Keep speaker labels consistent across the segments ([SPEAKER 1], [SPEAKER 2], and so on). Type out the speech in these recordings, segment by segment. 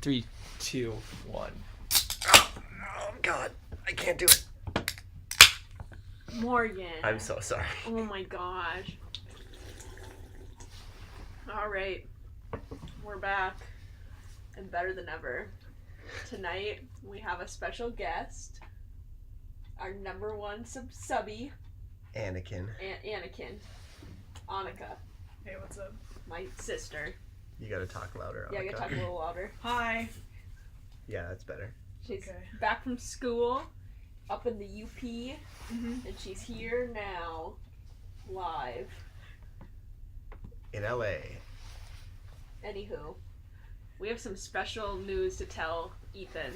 [SPEAKER 1] 3, 2, 1.
[SPEAKER 2] Oh, God. I can't do it.
[SPEAKER 3] Morgan.
[SPEAKER 2] I'm so sorry.
[SPEAKER 3] Oh my gosh. Alright. We're back. And better than ever. Tonight, we have a special guest. Our number one subby.
[SPEAKER 2] Anakin.
[SPEAKER 3] Anakin. Annika.
[SPEAKER 4] Hey, what's up?
[SPEAKER 3] My sister.
[SPEAKER 2] You gotta talk louder, Annika.
[SPEAKER 3] Yeah, you gotta talk a little louder.
[SPEAKER 4] Hi.
[SPEAKER 2] Yeah, that's better.
[SPEAKER 3] She's
[SPEAKER 4] Okay.
[SPEAKER 3] back from school. Up in the UP.
[SPEAKER 4] Mm-hmm.
[SPEAKER 3] And she's here now. Live.
[SPEAKER 2] In LA.
[SPEAKER 3] Anywho, we have some special news to tell Ethan,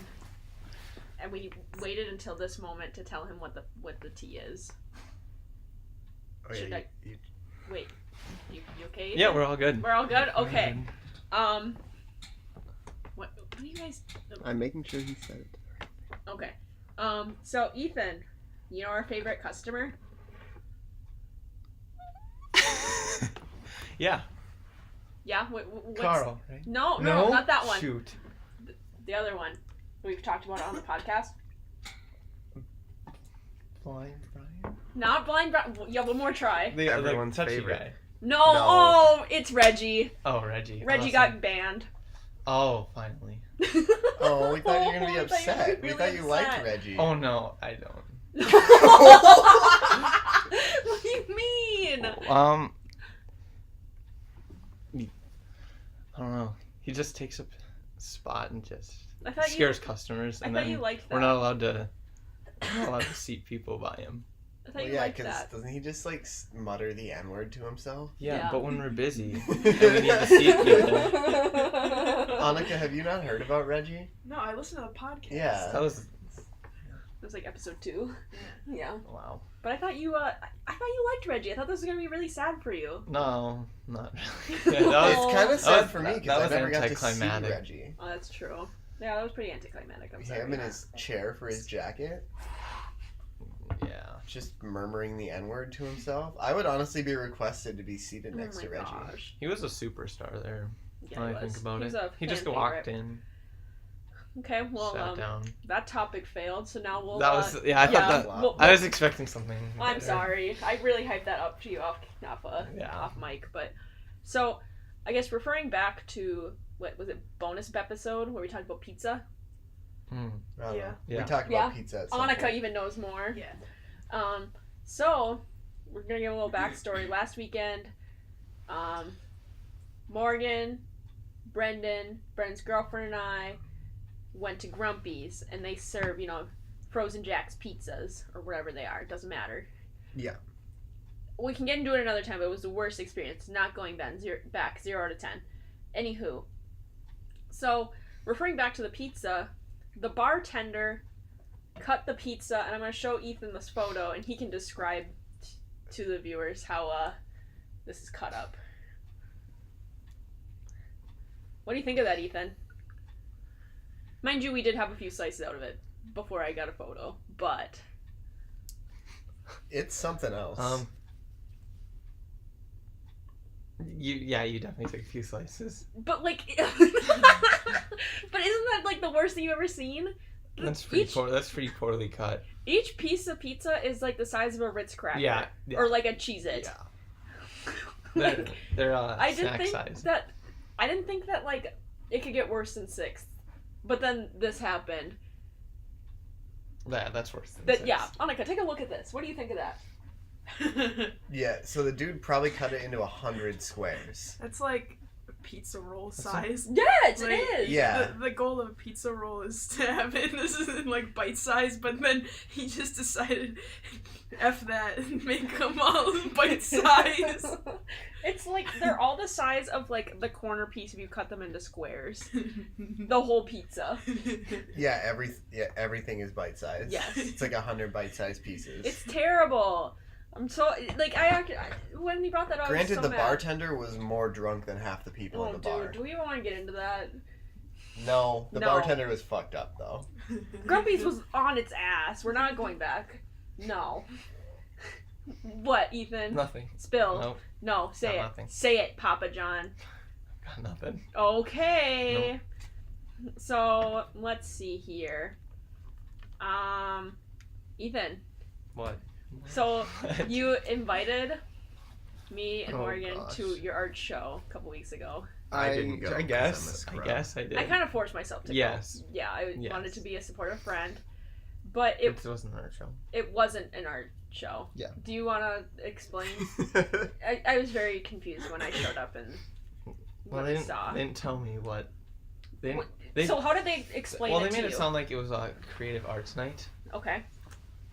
[SPEAKER 3] and we waited until this moment to tell him what the tea is.
[SPEAKER 2] Oh,
[SPEAKER 3] Should
[SPEAKER 2] yeah,
[SPEAKER 3] I- Wait, you okay? Ethan?
[SPEAKER 1] Yeah, we're all good.
[SPEAKER 3] We're all good. Okay. What do you guys?
[SPEAKER 2] I'm making sure he said it.
[SPEAKER 3] Okay. So Ethan, you know our favorite customer?
[SPEAKER 1] Yeah.
[SPEAKER 3] Yeah. What's...
[SPEAKER 1] Carl, right?
[SPEAKER 3] No, not that one.
[SPEAKER 1] Shoot.
[SPEAKER 3] The other one. We've talked about it on the podcast.
[SPEAKER 1] Blind Brian?
[SPEAKER 3] Not Blind Brian. Yeah, one more try.
[SPEAKER 1] The
[SPEAKER 2] Everyone's
[SPEAKER 1] touchy
[SPEAKER 2] favorite.
[SPEAKER 1] guy.
[SPEAKER 3] No.
[SPEAKER 2] No.
[SPEAKER 3] Oh, it's Reggie.
[SPEAKER 1] Oh, Reggie.
[SPEAKER 3] Reggie
[SPEAKER 1] Awesome.
[SPEAKER 3] got banned.
[SPEAKER 1] Oh, finally.
[SPEAKER 2] Oh, we thought you were gonna be
[SPEAKER 3] I thought you were
[SPEAKER 2] upset. We
[SPEAKER 3] really
[SPEAKER 2] thought you liked
[SPEAKER 3] upset.
[SPEAKER 2] Reggie.
[SPEAKER 1] Oh, no, I don't.
[SPEAKER 3] What do you mean?
[SPEAKER 1] I don't know. He just takes up a spot and just
[SPEAKER 3] I thought
[SPEAKER 1] scares customers,
[SPEAKER 3] I
[SPEAKER 1] and
[SPEAKER 3] thought
[SPEAKER 1] then
[SPEAKER 3] you liked that.
[SPEAKER 1] we're not allowed to seat people by him.
[SPEAKER 3] I thought
[SPEAKER 2] Well,
[SPEAKER 3] you
[SPEAKER 2] yeah,
[SPEAKER 3] liked
[SPEAKER 2] because
[SPEAKER 3] that.
[SPEAKER 2] doesn't he just like mutter the N-word to himself?
[SPEAKER 1] Yeah,
[SPEAKER 3] Yeah.
[SPEAKER 1] but when we're busy and we need to seat people,
[SPEAKER 2] Annika, have you not heard about Reggie?
[SPEAKER 4] No, I listen to the podcast.
[SPEAKER 2] Yeah.
[SPEAKER 1] that was
[SPEAKER 3] It was like episode 2. Yeah.
[SPEAKER 1] wow.
[SPEAKER 3] But I thought you liked Reggie. I thought this was gonna be really sad for you.
[SPEAKER 1] No, not really. Yeah, that was,
[SPEAKER 2] It's kind of
[SPEAKER 1] that
[SPEAKER 2] sad
[SPEAKER 1] was-
[SPEAKER 2] for me
[SPEAKER 1] that
[SPEAKER 2] because I
[SPEAKER 1] was
[SPEAKER 2] never got to see
[SPEAKER 1] anticlimactic.
[SPEAKER 2] Reggie.
[SPEAKER 3] Oh, that's true. Yeah, that was pretty anticlimactic. I'm sorry.
[SPEAKER 2] Him in his chair for his jacket,
[SPEAKER 1] yeah.
[SPEAKER 2] just murmuring the N-word to himself. I would honestly be requested to be seated
[SPEAKER 3] Oh
[SPEAKER 2] next
[SPEAKER 3] my
[SPEAKER 2] to Reggie.
[SPEAKER 3] gosh.
[SPEAKER 1] He was a superstar there.
[SPEAKER 3] Yeah,
[SPEAKER 1] When
[SPEAKER 3] he
[SPEAKER 1] I
[SPEAKER 3] was.
[SPEAKER 1] think about
[SPEAKER 3] He
[SPEAKER 1] it,
[SPEAKER 3] was a
[SPEAKER 1] he just
[SPEAKER 3] fan
[SPEAKER 1] walked
[SPEAKER 3] favorite.
[SPEAKER 1] in,
[SPEAKER 3] Okay, well,
[SPEAKER 1] sat down.
[SPEAKER 3] that topic failed, so now we'll.
[SPEAKER 1] That was I thought that
[SPEAKER 2] Wow.
[SPEAKER 1] I was expecting something.
[SPEAKER 3] I'm
[SPEAKER 1] better.
[SPEAKER 3] sorry. I really hyped that up to you off
[SPEAKER 1] Yeah.
[SPEAKER 3] mic, but so I guess referring back to what was it, bonus episode where we talked about pizza.
[SPEAKER 1] Mm.
[SPEAKER 2] I don't know.
[SPEAKER 4] Yeah.
[SPEAKER 1] Yeah.
[SPEAKER 2] We talked about pizza at some
[SPEAKER 3] Annika
[SPEAKER 2] point.
[SPEAKER 3] even knows more.
[SPEAKER 4] Yeah.
[SPEAKER 3] So we're gonna give a little backstory. Last weekend, Morgan, Brendan's girlfriend, and I went to Grumpy's, and they serve, Frozen Jack's pizzas or whatever they are. It doesn't matter.
[SPEAKER 2] Yeah.
[SPEAKER 3] We can get into it another time, but it was the worst experience. Not going back 0 out of 10. Anywho, so referring back to the pizza, the bartender cut the pizza, and I'm going to show Ethan this photo, and he can describe to the viewers how this is cut up. What do you think of that, Ethan? Mind you, we did have a few slices out of it before I got a photo, but...
[SPEAKER 2] It's something else.
[SPEAKER 1] You definitely took a few slices.
[SPEAKER 3] But, like... but isn't that, like, the worst thing you've ever seen?
[SPEAKER 1] That's pretty poorly cut.
[SPEAKER 3] Each piece of pizza is, like, the size of a Ritz cracker.
[SPEAKER 1] Yeah.
[SPEAKER 3] Or, like, a Cheez-It.
[SPEAKER 1] Yeah.
[SPEAKER 3] Like,
[SPEAKER 1] They're
[SPEAKER 3] I didn't
[SPEAKER 1] snack
[SPEAKER 3] think
[SPEAKER 1] size.
[SPEAKER 3] I didn't think that, like, it could get worse than 6th. But then this happened.
[SPEAKER 1] Yeah, that's worse than
[SPEAKER 3] That
[SPEAKER 1] six.
[SPEAKER 3] Yeah, Annika, take a look at this. What do you think of that?
[SPEAKER 2] Yeah, so the dude probably cut it into 100 squares.
[SPEAKER 4] That's like a pizza roll size.
[SPEAKER 3] Yes,
[SPEAKER 4] Like,
[SPEAKER 3] it is!
[SPEAKER 2] Yeah.
[SPEAKER 4] The goal of a pizza roll is to have it this is in like bite size, but then he just decided F that and make them all bite size.
[SPEAKER 3] It's like, they're all the size of, like, the corner piece if you cut them into squares. The whole pizza.
[SPEAKER 2] Yeah, everything is bite-sized.
[SPEAKER 3] Yes.
[SPEAKER 2] It's like 100 bite-sized pieces.
[SPEAKER 3] It's terrible. I'm so, like, when he brought that up, I was
[SPEAKER 2] Granted,
[SPEAKER 3] so
[SPEAKER 2] the
[SPEAKER 3] mad.
[SPEAKER 2] bartender was more drunk than half the people in the bar.
[SPEAKER 3] Dude, do we even want to get into that?
[SPEAKER 2] No, the
[SPEAKER 3] No.
[SPEAKER 2] bartender was fucked up, though.
[SPEAKER 3] Grumpy's was on its ass. We're not going back. No. What, Ethan?
[SPEAKER 1] Nothing.
[SPEAKER 3] Spill.
[SPEAKER 1] Nope.
[SPEAKER 3] No, say
[SPEAKER 1] Got
[SPEAKER 3] it.
[SPEAKER 1] nothing.
[SPEAKER 3] Say it, Papa John.
[SPEAKER 1] Got nothing.
[SPEAKER 3] Okay. So let's see here. Ethan.
[SPEAKER 1] What?
[SPEAKER 3] So you invited me and
[SPEAKER 2] Oh,
[SPEAKER 3] Morgan
[SPEAKER 2] gosh.
[SPEAKER 3] to your art show a couple weeks ago.
[SPEAKER 2] I didn't go. 'cause I'm a
[SPEAKER 1] guess
[SPEAKER 2] scrub.
[SPEAKER 1] I did.
[SPEAKER 3] I kind of forced myself to
[SPEAKER 1] Yes.
[SPEAKER 3] go. Yeah, I
[SPEAKER 1] Yes.
[SPEAKER 3] wanted to be a supportive friend, but
[SPEAKER 1] It wasn't our show.
[SPEAKER 3] it wasn't an art show.
[SPEAKER 2] Yeah.
[SPEAKER 3] Do you want to explain? I was very confused when I showed up and
[SPEAKER 1] Well,
[SPEAKER 3] what
[SPEAKER 1] they
[SPEAKER 3] I
[SPEAKER 1] didn't,
[SPEAKER 3] saw.
[SPEAKER 1] they didn't tell me what. They
[SPEAKER 3] What-
[SPEAKER 1] didn't,
[SPEAKER 3] So how did they explain
[SPEAKER 1] well,
[SPEAKER 3] it
[SPEAKER 1] they
[SPEAKER 3] to
[SPEAKER 1] made
[SPEAKER 3] you?
[SPEAKER 1] it sound like it was a creative arts night,
[SPEAKER 3] Okay.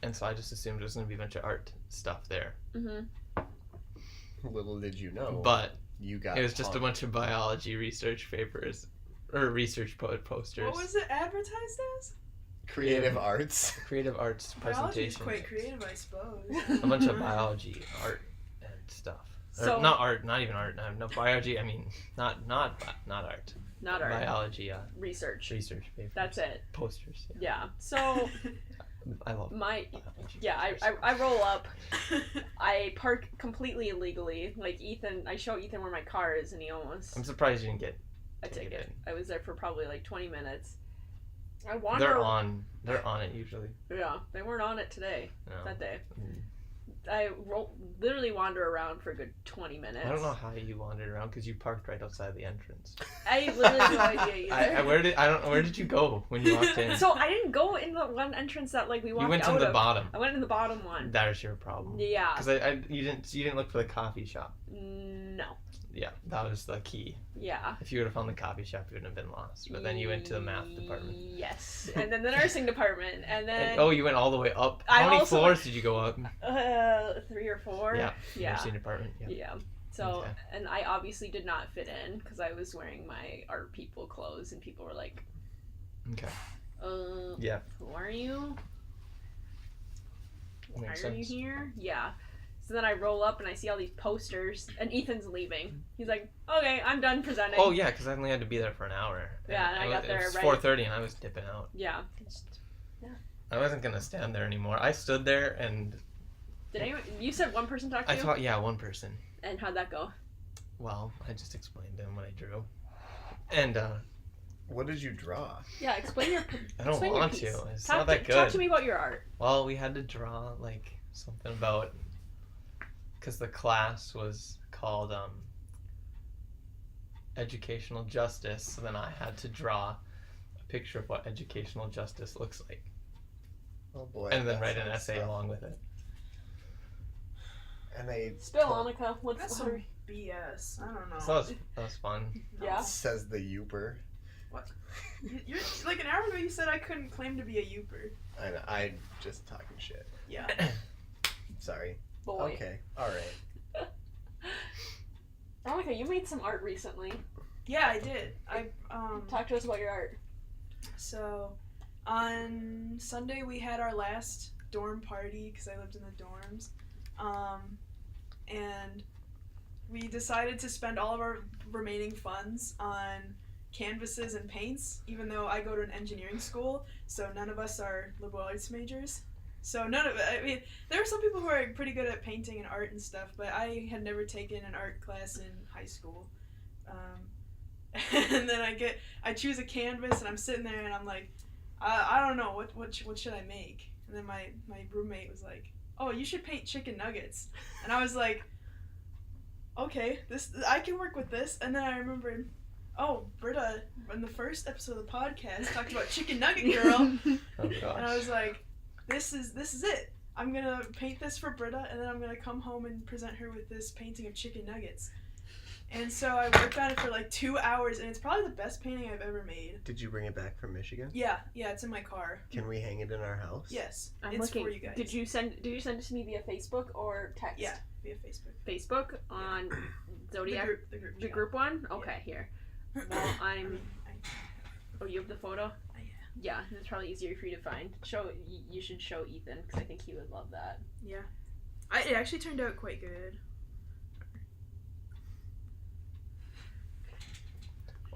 [SPEAKER 1] and so I just assumed there was going to be a bunch of art stuff there.
[SPEAKER 3] Mm-hmm.
[SPEAKER 2] Little did you know.
[SPEAKER 1] But
[SPEAKER 2] you got
[SPEAKER 1] it was just a
[SPEAKER 2] punked.
[SPEAKER 1] bunch of biology research papers, or research posters.
[SPEAKER 4] What was it advertised as?
[SPEAKER 2] creative arts.
[SPEAKER 1] Creative arts
[SPEAKER 4] Biology is
[SPEAKER 1] presentations.
[SPEAKER 4] quite creative, I suppose.
[SPEAKER 1] A bunch of biology, art, and stuff.
[SPEAKER 3] So-
[SPEAKER 1] Or not art, not even art. No biology. I mean, not art.
[SPEAKER 3] Not art.
[SPEAKER 1] Biology.
[SPEAKER 3] Research.
[SPEAKER 1] Research papers.
[SPEAKER 3] That's it.
[SPEAKER 1] Posters. Yeah.
[SPEAKER 3] Yeah. So
[SPEAKER 1] I love
[SPEAKER 3] my
[SPEAKER 1] biology.
[SPEAKER 3] yeah,
[SPEAKER 1] papers.
[SPEAKER 3] I roll up. I park completely illegally. Like Ethan, I show Ethan where my car is, and he almost
[SPEAKER 1] I'm surprised you didn't get.
[SPEAKER 3] a
[SPEAKER 1] take
[SPEAKER 3] ticket.
[SPEAKER 1] it.
[SPEAKER 3] I was there for probably like 20 minutes. I wander.
[SPEAKER 1] They're on it usually.
[SPEAKER 3] Yeah, they weren't on it today.
[SPEAKER 1] No.
[SPEAKER 3] That day.
[SPEAKER 1] Mm.
[SPEAKER 3] I literally wander around for a good 20 minutes.
[SPEAKER 1] I don't know how you wandered around because you parked right outside the entrance.
[SPEAKER 3] I literally have no idea either.
[SPEAKER 1] Where did you go when you walked in?
[SPEAKER 3] So I didn't go in the one entrance that like we walked
[SPEAKER 1] You went
[SPEAKER 3] out
[SPEAKER 1] to the
[SPEAKER 3] of.
[SPEAKER 1] bottom.
[SPEAKER 3] I went in the bottom one.
[SPEAKER 1] That is your problem.
[SPEAKER 3] Yeah.
[SPEAKER 1] Because you didn't look for the coffee shop.
[SPEAKER 3] No.
[SPEAKER 1] Yeah, that was the key.
[SPEAKER 3] Yeah.
[SPEAKER 1] If you would have found the coffee shop, you wouldn't have been lost. But then you went to the math department.
[SPEAKER 3] Yes. And then the nursing department. And then
[SPEAKER 1] And, you went all the way up.
[SPEAKER 3] I
[SPEAKER 1] How many
[SPEAKER 3] also
[SPEAKER 1] floors did you go up?
[SPEAKER 3] 3 or 4.
[SPEAKER 1] Yeah.
[SPEAKER 3] Yeah.
[SPEAKER 1] Nursing department. Yeah.
[SPEAKER 3] Yeah. So,
[SPEAKER 1] Okay.
[SPEAKER 3] and I obviously did not fit in because I was wearing my art people clothes, and people were like,
[SPEAKER 1] Okay.
[SPEAKER 3] Yeah. Who are you? Why
[SPEAKER 1] Makes
[SPEAKER 3] are you
[SPEAKER 1] sense.
[SPEAKER 3] here? Yeah. So then I roll up and I see all these posters, and Ethan's leaving. He's like, okay, I'm done presenting.
[SPEAKER 1] Oh yeah, because I only had to be there for an hour.
[SPEAKER 3] Yeah, and I got there
[SPEAKER 1] It was
[SPEAKER 3] right-
[SPEAKER 1] 4:30, and I was dipping out.
[SPEAKER 3] Yeah.
[SPEAKER 1] I wasn't gonna stand there anymore. I stood there, and
[SPEAKER 3] Did anyone? You said one person talked to
[SPEAKER 1] I
[SPEAKER 3] you?
[SPEAKER 1] thought, one person.
[SPEAKER 3] And how'd that go?
[SPEAKER 1] Well, I just explained to him what I drew, and
[SPEAKER 2] What did you draw?
[SPEAKER 3] Yeah, explain your.
[SPEAKER 1] I don't
[SPEAKER 3] explain your
[SPEAKER 1] want
[SPEAKER 3] piece.
[SPEAKER 1] to. It's
[SPEAKER 3] Talk
[SPEAKER 1] not that good.
[SPEAKER 3] Talk to me about your art.
[SPEAKER 1] Well, we had to draw like something about, because the class was called educational justice. So then I had to draw a picture of what educational justice looks like,
[SPEAKER 2] Oh boy.
[SPEAKER 1] and then
[SPEAKER 2] that
[SPEAKER 1] write an
[SPEAKER 2] sounds
[SPEAKER 1] essay
[SPEAKER 2] tough.
[SPEAKER 1] along with it.
[SPEAKER 2] And they
[SPEAKER 3] Spill, Annika. What's
[SPEAKER 4] That's some BS. I don't know.
[SPEAKER 1] So that was fun.
[SPEAKER 3] Yeah.
[SPEAKER 2] says the Youper.
[SPEAKER 4] You're like an hour ago. You said I couldn't claim to be a Youper.
[SPEAKER 2] I just talking shit.
[SPEAKER 4] Yeah.
[SPEAKER 2] Sorry.
[SPEAKER 3] boy?
[SPEAKER 2] Okay. All right.
[SPEAKER 3] Annika, you made some art recently.
[SPEAKER 4] Yeah, I did. I
[SPEAKER 3] Talk to us about your art.
[SPEAKER 4] So, on Sunday we had our last dorm party because I lived in the dorms, and we decided to spend all of our remaining funds on canvases and paints. Even though I go to an engineering school, so none of us are liberal arts majors. So none of it. I mean, there are some people who are pretty good at painting and art and stuff, but I had never taken an art class in high school. And then I choose a canvas and I'm sitting there and I'm like, I don't know what should I make? And then my roommate was like, oh, you should paint chicken nuggets. And I was like, okay, I can work with this. And then I remembered, oh, Britta in the first episode of the podcast talked about Chicken Nugget Girl.
[SPEAKER 1] Oh gosh.
[SPEAKER 4] And I was like, this is it. I'm gonna paint this for Britta, and then I'm gonna come home and present her with this painting of chicken nuggets. And so I worked on it for like 2 hours, and it's probably the best painting I've ever made.
[SPEAKER 2] Did you bring it back from Michigan?
[SPEAKER 4] Yeah, it's in my car.
[SPEAKER 2] Can we hang it in our house?
[SPEAKER 4] Yes,
[SPEAKER 3] I'm
[SPEAKER 4] it's
[SPEAKER 3] looking.
[SPEAKER 4] for you guys.
[SPEAKER 3] Did you send it to me via Facebook or text?
[SPEAKER 4] Yeah, via Facebook.
[SPEAKER 3] Facebook on Zodiac.
[SPEAKER 4] The group.
[SPEAKER 3] The
[SPEAKER 4] chat.
[SPEAKER 3] group one? Okay, here. Well, I'm. Oh, you have the photo?
[SPEAKER 4] Yeah.
[SPEAKER 3] Yeah, it's probably easier for you to find. You should show Ethan because I think he would love that.
[SPEAKER 4] Yeah. It actually turned out quite good.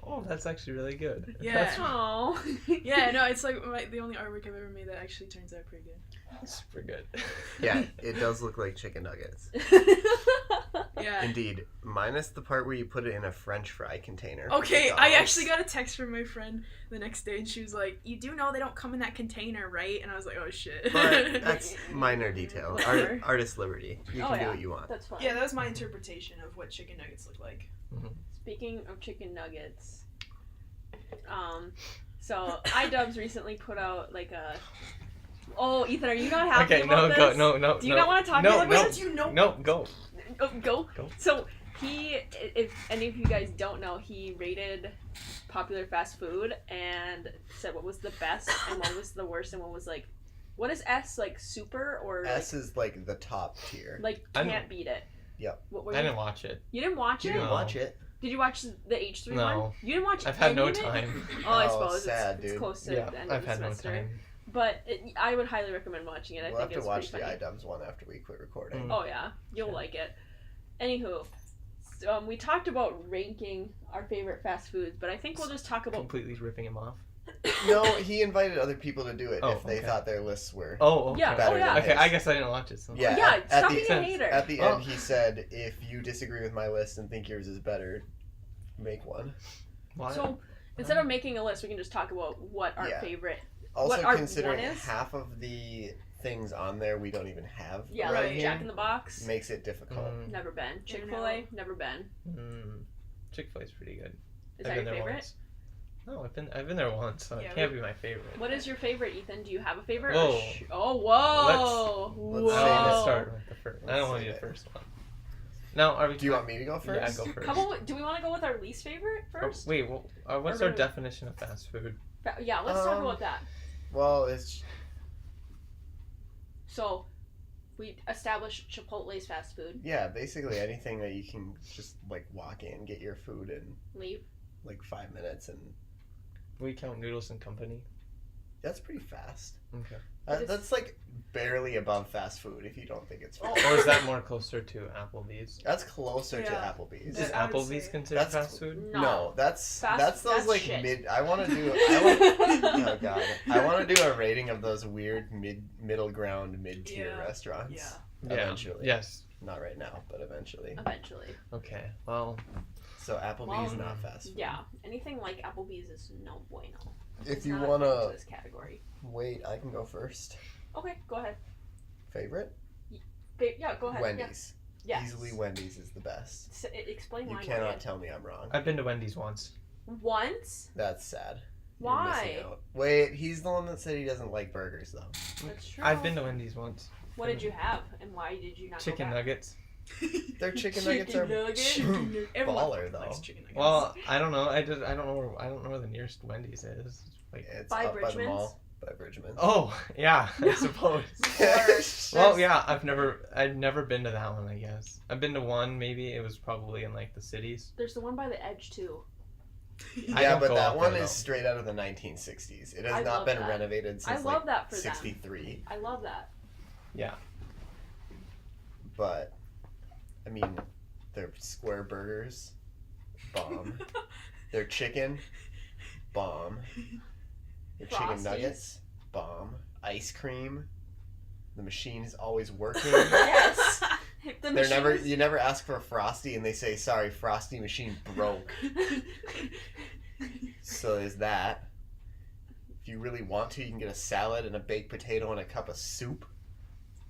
[SPEAKER 1] Oh, that's actually really good.
[SPEAKER 4] Yeah.
[SPEAKER 3] Oh.
[SPEAKER 4] Yeah, no, it's like the only artwork I've ever made that actually turns out pretty good.
[SPEAKER 1] That's super good.
[SPEAKER 2] Yeah, it does look like chicken nuggets.
[SPEAKER 4] Yeah.
[SPEAKER 2] Indeed. Minus the part where you put it in a French fry container.
[SPEAKER 4] Okay, I
[SPEAKER 2] McDonald's.
[SPEAKER 4] actually got a text from my friend the next day, and she was like, "You do know they don't come in that container, right?" And I was like, "Oh shit."
[SPEAKER 2] But that's minor detail.
[SPEAKER 3] Whatever.
[SPEAKER 2] Artist liberty. You
[SPEAKER 3] Oh,
[SPEAKER 2] can do
[SPEAKER 3] yeah.
[SPEAKER 2] what you want.
[SPEAKER 3] That's fine.
[SPEAKER 4] Yeah, that was my interpretation of what chicken nuggets look like.
[SPEAKER 3] Speaking of chicken nuggets, so iDubbbz recently put out like a. Oh, Ethan, are you not happy
[SPEAKER 1] Okay,
[SPEAKER 3] about
[SPEAKER 1] no,
[SPEAKER 3] this?
[SPEAKER 1] go, no.
[SPEAKER 3] Do you not want to talk
[SPEAKER 1] No,
[SPEAKER 3] about
[SPEAKER 1] no.
[SPEAKER 3] this?
[SPEAKER 4] You know.
[SPEAKER 1] No, go.
[SPEAKER 3] Oh, go.
[SPEAKER 1] Go.
[SPEAKER 3] So he, if any of you guys don't know, he rated popular fast food and said what was the best and what was the worst and what was like, what is S, like super or
[SPEAKER 2] S is like the top tier.
[SPEAKER 3] like
[SPEAKER 1] I'm-
[SPEAKER 3] can't beat it?
[SPEAKER 2] Yep.
[SPEAKER 3] What were
[SPEAKER 1] I
[SPEAKER 3] you?
[SPEAKER 1] didn't watch it.
[SPEAKER 3] You didn't watch
[SPEAKER 2] You
[SPEAKER 3] it?
[SPEAKER 2] didn't
[SPEAKER 1] No.
[SPEAKER 2] watch it.
[SPEAKER 3] Did you watch the H3
[SPEAKER 1] No.
[SPEAKER 3] one? You didn't watch
[SPEAKER 1] I've had
[SPEAKER 3] any
[SPEAKER 1] no
[SPEAKER 3] of it?
[SPEAKER 1] time.
[SPEAKER 3] Oh, I
[SPEAKER 2] Oh,
[SPEAKER 3] suppose
[SPEAKER 2] sad,
[SPEAKER 3] it's
[SPEAKER 2] dude.
[SPEAKER 3] close to
[SPEAKER 1] Yeah,
[SPEAKER 3] the end of
[SPEAKER 1] I've
[SPEAKER 3] the
[SPEAKER 1] had no
[SPEAKER 3] semester.
[SPEAKER 1] time.
[SPEAKER 3] But I would highly recommend watching it. I
[SPEAKER 2] We'll have
[SPEAKER 3] think
[SPEAKER 2] to
[SPEAKER 3] it's
[SPEAKER 2] watch the
[SPEAKER 3] pretty funny.
[SPEAKER 2] iDubbbz one after we quit recording.
[SPEAKER 1] Mm.
[SPEAKER 3] Oh yeah, you'll
[SPEAKER 1] Okay.
[SPEAKER 3] like it. Anywho, we talked about ranking our favorite fast foods, but I think we'll just talk about.
[SPEAKER 1] Completely ripping him off.
[SPEAKER 2] No, he invited other people to do it
[SPEAKER 1] Oh,
[SPEAKER 2] if they
[SPEAKER 1] okay.
[SPEAKER 2] thought their lists were
[SPEAKER 1] Oh, okay.
[SPEAKER 3] Yeah,
[SPEAKER 2] better
[SPEAKER 3] oh, yeah.
[SPEAKER 2] than
[SPEAKER 1] Okay,
[SPEAKER 2] his.
[SPEAKER 1] I guess I didn't watch it. So.
[SPEAKER 2] Yeah,
[SPEAKER 3] Yeah,
[SPEAKER 2] at
[SPEAKER 3] stop
[SPEAKER 2] the
[SPEAKER 3] being a
[SPEAKER 1] sense.
[SPEAKER 3] hater.
[SPEAKER 2] At the
[SPEAKER 1] Oh.
[SPEAKER 2] end, he said, if you disagree with my list and think yours is better, make one.
[SPEAKER 1] Why?
[SPEAKER 3] So instead of making a list, we can just talk about what our
[SPEAKER 2] Yeah.
[SPEAKER 3] favorite.
[SPEAKER 2] Also,
[SPEAKER 3] What our
[SPEAKER 2] considering
[SPEAKER 3] one is?
[SPEAKER 2] half of the things on there we don't even have
[SPEAKER 3] Yeah,
[SPEAKER 2] around
[SPEAKER 3] like
[SPEAKER 2] here,
[SPEAKER 3] Jack in the Box.
[SPEAKER 2] makes it difficult.
[SPEAKER 3] Never been. Chick-fil-A. Never been.
[SPEAKER 1] Chick-fil-A's pretty good.
[SPEAKER 3] Is
[SPEAKER 1] I've
[SPEAKER 3] that
[SPEAKER 1] been
[SPEAKER 3] your
[SPEAKER 1] there
[SPEAKER 3] favorite?
[SPEAKER 1] once. No, I've been there once, so
[SPEAKER 4] Yeah,
[SPEAKER 1] it can't be my favorite.
[SPEAKER 3] What is your favorite, Ethan? Do you have a favorite?
[SPEAKER 1] Whoa.
[SPEAKER 3] Oh, whoa.
[SPEAKER 2] Let's
[SPEAKER 1] I
[SPEAKER 2] say
[SPEAKER 1] want
[SPEAKER 2] this.
[SPEAKER 1] to start with the first. I don't want to be
[SPEAKER 2] Let's
[SPEAKER 1] the
[SPEAKER 2] say
[SPEAKER 1] first one. Now, are we?
[SPEAKER 2] Do you want me to go first?
[SPEAKER 1] Yeah, go first.
[SPEAKER 3] How about, do we want to go with our least favorite
[SPEAKER 1] Oh,
[SPEAKER 3] first?
[SPEAKER 1] wait, well, what's
[SPEAKER 3] Or
[SPEAKER 1] our
[SPEAKER 3] do-
[SPEAKER 1] definition of fast food?
[SPEAKER 3] Yeah, let's talk about that.
[SPEAKER 2] Well, it's
[SPEAKER 3] So, we established Chipotle's fast food.
[SPEAKER 2] yeah, basically anything that you can just like walk in, get your food in
[SPEAKER 3] Leave.
[SPEAKER 2] like 5 minutes, and
[SPEAKER 1] We count Noodles and Company.
[SPEAKER 2] that's pretty fast.
[SPEAKER 1] Okay.
[SPEAKER 3] It is-
[SPEAKER 2] That's like barely above fast food if you don't think it's fast.
[SPEAKER 1] Or is that more closer to Applebee's?
[SPEAKER 2] That's closer to
[SPEAKER 4] Yeah.
[SPEAKER 2] Applebee's.
[SPEAKER 1] Is
[SPEAKER 4] I would
[SPEAKER 1] Applebee's
[SPEAKER 4] say-
[SPEAKER 1] considered
[SPEAKER 2] That's-
[SPEAKER 1] fast food?
[SPEAKER 2] No, that's
[SPEAKER 3] Fast-
[SPEAKER 2] those
[SPEAKER 3] that's
[SPEAKER 2] like
[SPEAKER 3] shit.
[SPEAKER 2] mid. I want to do. Oh god, I want to do a rating of those weird middle ground mid tier
[SPEAKER 4] Yeah.
[SPEAKER 2] restaurants.
[SPEAKER 4] Yeah.
[SPEAKER 1] Yeah.
[SPEAKER 2] Eventually.
[SPEAKER 1] Yes.
[SPEAKER 2] Not right now, but eventually.
[SPEAKER 3] Eventually.
[SPEAKER 1] Okay. Well,
[SPEAKER 2] So Applebee's
[SPEAKER 3] Well,
[SPEAKER 2] not fast food.
[SPEAKER 3] Yeah. Anything like Applebee's is no bueno.
[SPEAKER 2] If
[SPEAKER 3] It's
[SPEAKER 2] you
[SPEAKER 3] not
[SPEAKER 2] wanna
[SPEAKER 3] into this category.
[SPEAKER 2] wait, I can go first.
[SPEAKER 3] Okay, go ahead.
[SPEAKER 2] Favorite?
[SPEAKER 3] Yeah, go ahead.
[SPEAKER 2] Wendy's.
[SPEAKER 3] Yeah. Yes.
[SPEAKER 2] Easily Wendy's is the best.
[SPEAKER 3] Explain
[SPEAKER 2] You
[SPEAKER 3] why.
[SPEAKER 2] cannot
[SPEAKER 3] Morgan.
[SPEAKER 2] tell me I'm wrong.
[SPEAKER 1] I've been to Wendy's once.
[SPEAKER 3] Once?
[SPEAKER 2] That's sad. You're
[SPEAKER 3] Why?
[SPEAKER 2] missing out. Wait, he's the one that said he doesn't like burgers though.
[SPEAKER 3] That's true.
[SPEAKER 1] I've been to Wendy's once.
[SPEAKER 3] What did you have, and why did you not go
[SPEAKER 1] Chicken
[SPEAKER 3] back?
[SPEAKER 1] nuggets.
[SPEAKER 2] Their chicken nuggets are
[SPEAKER 4] Everyone
[SPEAKER 2] baller though.
[SPEAKER 4] likes chicken nuggets.
[SPEAKER 1] Well, I don't know. I don't know where the nearest Wendy's is. Like,
[SPEAKER 2] It's
[SPEAKER 3] By
[SPEAKER 2] up by the
[SPEAKER 3] Bridgman's?
[SPEAKER 2] mall. By Bridgman's.
[SPEAKER 1] oh yeah, I suppose.
[SPEAKER 3] Or-
[SPEAKER 1] Well, yeah, I've never been to that one. I guess I've been to one. Maybe it was probably in like the cities.
[SPEAKER 3] There's the one by the Edge too.
[SPEAKER 1] I
[SPEAKER 2] Yeah,
[SPEAKER 1] don't
[SPEAKER 2] but
[SPEAKER 1] go
[SPEAKER 2] that
[SPEAKER 1] out
[SPEAKER 2] one
[SPEAKER 1] there,
[SPEAKER 2] is
[SPEAKER 1] though.
[SPEAKER 2] straight out of the 1960s. It has
[SPEAKER 3] I
[SPEAKER 2] not
[SPEAKER 3] love
[SPEAKER 2] been
[SPEAKER 3] that.
[SPEAKER 2] renovated
[SPEAKER 3] I
[SPEAKER 2] since
[SPEAKER 3] love
[SPEAKER 2] like
[SPEAKER 3] that for them.
[SPEAKER 2] 63.
[SPEAKER 3] I love that.
[SPEAKER 1] Yeah.
[SPEAKER 2] But I mean, their square burgers, bomb. Their chicken, bomb. Their chicken
[SPEAKER 3] Frosties.
[SPEAKER 2] nuggets, bomb. Ice cream. The machine is always working.
[SPEAKER 3] Yes. The
[SPEAKER 2] They're never.
[SPEAKER 3] machines-
[SPEAKER 2] You never ask for a Frosty, and they say, "Sorry, Frosty machine broke." So there's that. If you really want to, you can get a salad and a baked potato and a cup of soup.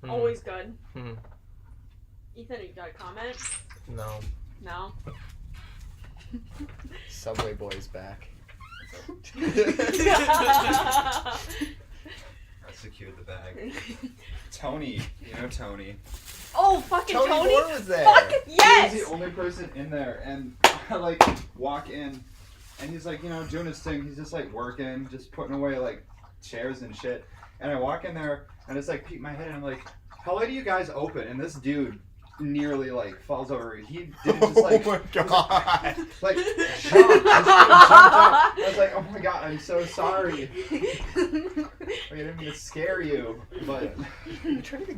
[SPEAKER 1] Hmm.
[SPEAKER 3] Always good.
[SPEAKER 1] Hmm.
[SPEAKER 3] Ethan, you got a comment?
[SPEAKER 1] No.
[SPEAKER 3] No.
[SPEAKER 2] Subway Boys back.
[SPEAKER 5] I secured the bag. Tony, you know Tony.
[SPEAKER 3] Oh, fucking
[SPEAKER 2] Tony
[SPEAKER 3] Tony!
[SPEAKER 2] Moore was there.
[SPEAKER 3] Fucking yes!
[SPEAKER 5] He was the only person in there, and I like walk in, and he's like, you know, doing his thing. He's just like working, just putting away like chairs and shit. And I walk in there, and it's like peek my head, and I'm like, how late do you guys open? And this dude nearly like falls over. He didn't just like,
[SPEAKER 2] oh my god.
[SPEAKER 5] like jump. I was like, oh my god, I'm so sorry. I didn't mean to scare you, but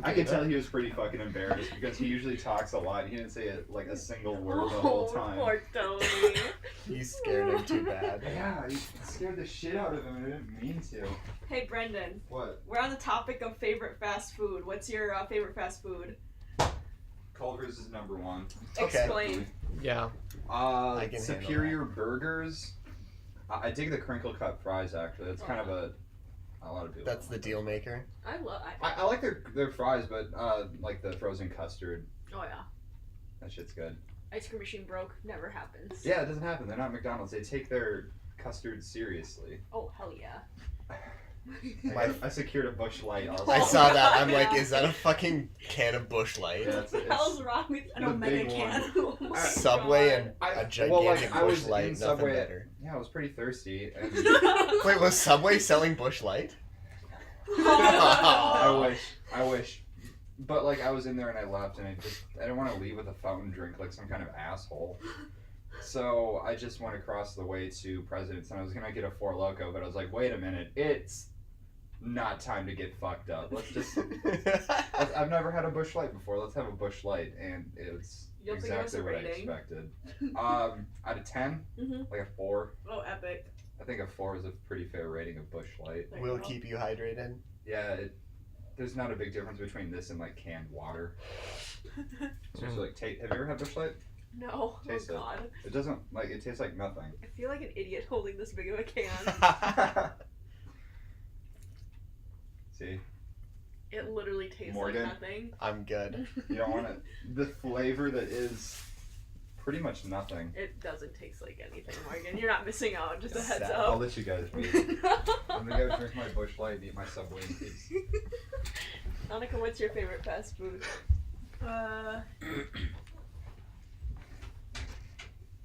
[SPEAKER 5] I could tell he was pretty fucking embarrassed because he usually talks a lot. He didn't say like a single word the whole time.
[SPEAKER 3] Poor Tony.
[SPEAKER 2] You scared him too bad.
[SPEAKER 5] Yeah, he scared the shit out of him. I didn't mean to.
[SPEAKER 3] Hey, Brendan.
[SPEAKER 5] What?
[SPEAKER 3] We're on the topic of favorite fast food. What's your favorite fast food?
[SPEAKER 5] Culver's is number one.
[SPEAKER 2] Okay.
[SPEAKER 3] Explain.
[SPEAKER 1] Yeah.
[SPEAKER 2] I can
[SPEAKER 5] Superior Burgers. I dig the crinkle cut fries actually. That's kind of a lot of people.
[SPEAKER 2] That's the deal maker.
[SPEAKER 5] I like their fries, but like the frozen custard.
[SPEAKER 3] Oh yeah.
[SPEAKER 5] That shit's good.
[SPEAKER 3] Ice cream machine broke. Never happens.
[SPEAKER 5] Yeah, it doesn't happen. They're not McDonald's. They take their custard seriously.
[SPEAKER 3] Oh hell yeah.
[SPEAKER 5] I secured a Busch Light also.
[SPEAKER 2] I saw that. I'm like, is that a fucking can of Busch Light?
[SPEAKER 5] Yeah,
[SPEAKER 3] What the hell's wrong with
[SPEAKER 4] An
[SPEAKER 5] The
[SPEAKER 4] Omega
[SPEAKER 5] big
[SPEAKER 4] can.
[SPEAKER 3] Oh my
[SPEAKER 2] Subway
[SPEAKER 3] God.
[SPEAKER 2] and
[SPEAKER 5] I
[SPEAKER 2] a gigantic
[SPEAKER 5] I was
[SPEAKER 2] Busch Light,
[SPEAKER 5] in
[SPEAKER 2] nothing
[SPEAKER 5] Subway.
[SPEAKER 2] better.
[SPEAKER 5] Yeah, I was pretty thirsty. And
[SPEAKER 2] Wait, was Subway selling Busch Light?
[SPEAKER 5] I wish. But like I was in there and I left and I didn't want to leave with a fountain drink like some kind of asshole. So I just went across the way to President's and I was gonna get a Four Loko, but I was like, wait a minute, it's not time to get fucked up. I've never had a Busch Light before. Let's have a Busch Light, and it's
[SPEAKER 3] You'll have to give us
[SPEAKER 5] exactly
[SPEAKER 3] a
[SPEAKER 5] what I
[SPEAKER 3] rating.
[SPEAKER 5] expected. Out of 10,
[SPEAKER 3] Mhm.
[SPEAKER 5] like a 4.
[SPEAKER 4] Oh, epic.
[SPEAKER 5] I think a 4 is a pretty fair rating of Busch Light.
[SPEAKER 3] There you
[SPEAKER 2] Will
[SPEAKER 3] go.
[SPEAKER 2] keep you hydrated.
[SPEAKER 5] Yeah, there's not a big difference between this and like canned water. It's just like, have you ever had Busch Light?
[SPEAKER 3] No.
[SPEAKER 5] Taste
[SPEAKER 3] Oh
[SPEAKER 5] it.
[SPEAKER 3] god.
[SPEAKER 5] It doesn't like it tastes like nothing.
[SPEAKER 3] I feel like an idiot holding this big of a can.
[SPEAKER 5] See,
[SPEAKER 3] It literally tastes
[SPEAKER 5] Morgan?
[SPEAKER 3] like nothing.
[SPEAKER 2] I'm good.
[SPEAKER 5] you don't want the flavor that is pretty much nothing.
[SPEAKER 3] It doesn't taste like anything, Morgan. You're not missing out. Just a heads
[SPEAKER 2] Sad.
[SPEAKER 5] I'll
[SPEAKER 3] up.
[SPEAKER 5] let you guys read. I'm gonna go drink my Busch Light and eat my Subway in peace.
[SPEAKER 3] Annika, what's your favorite fast food?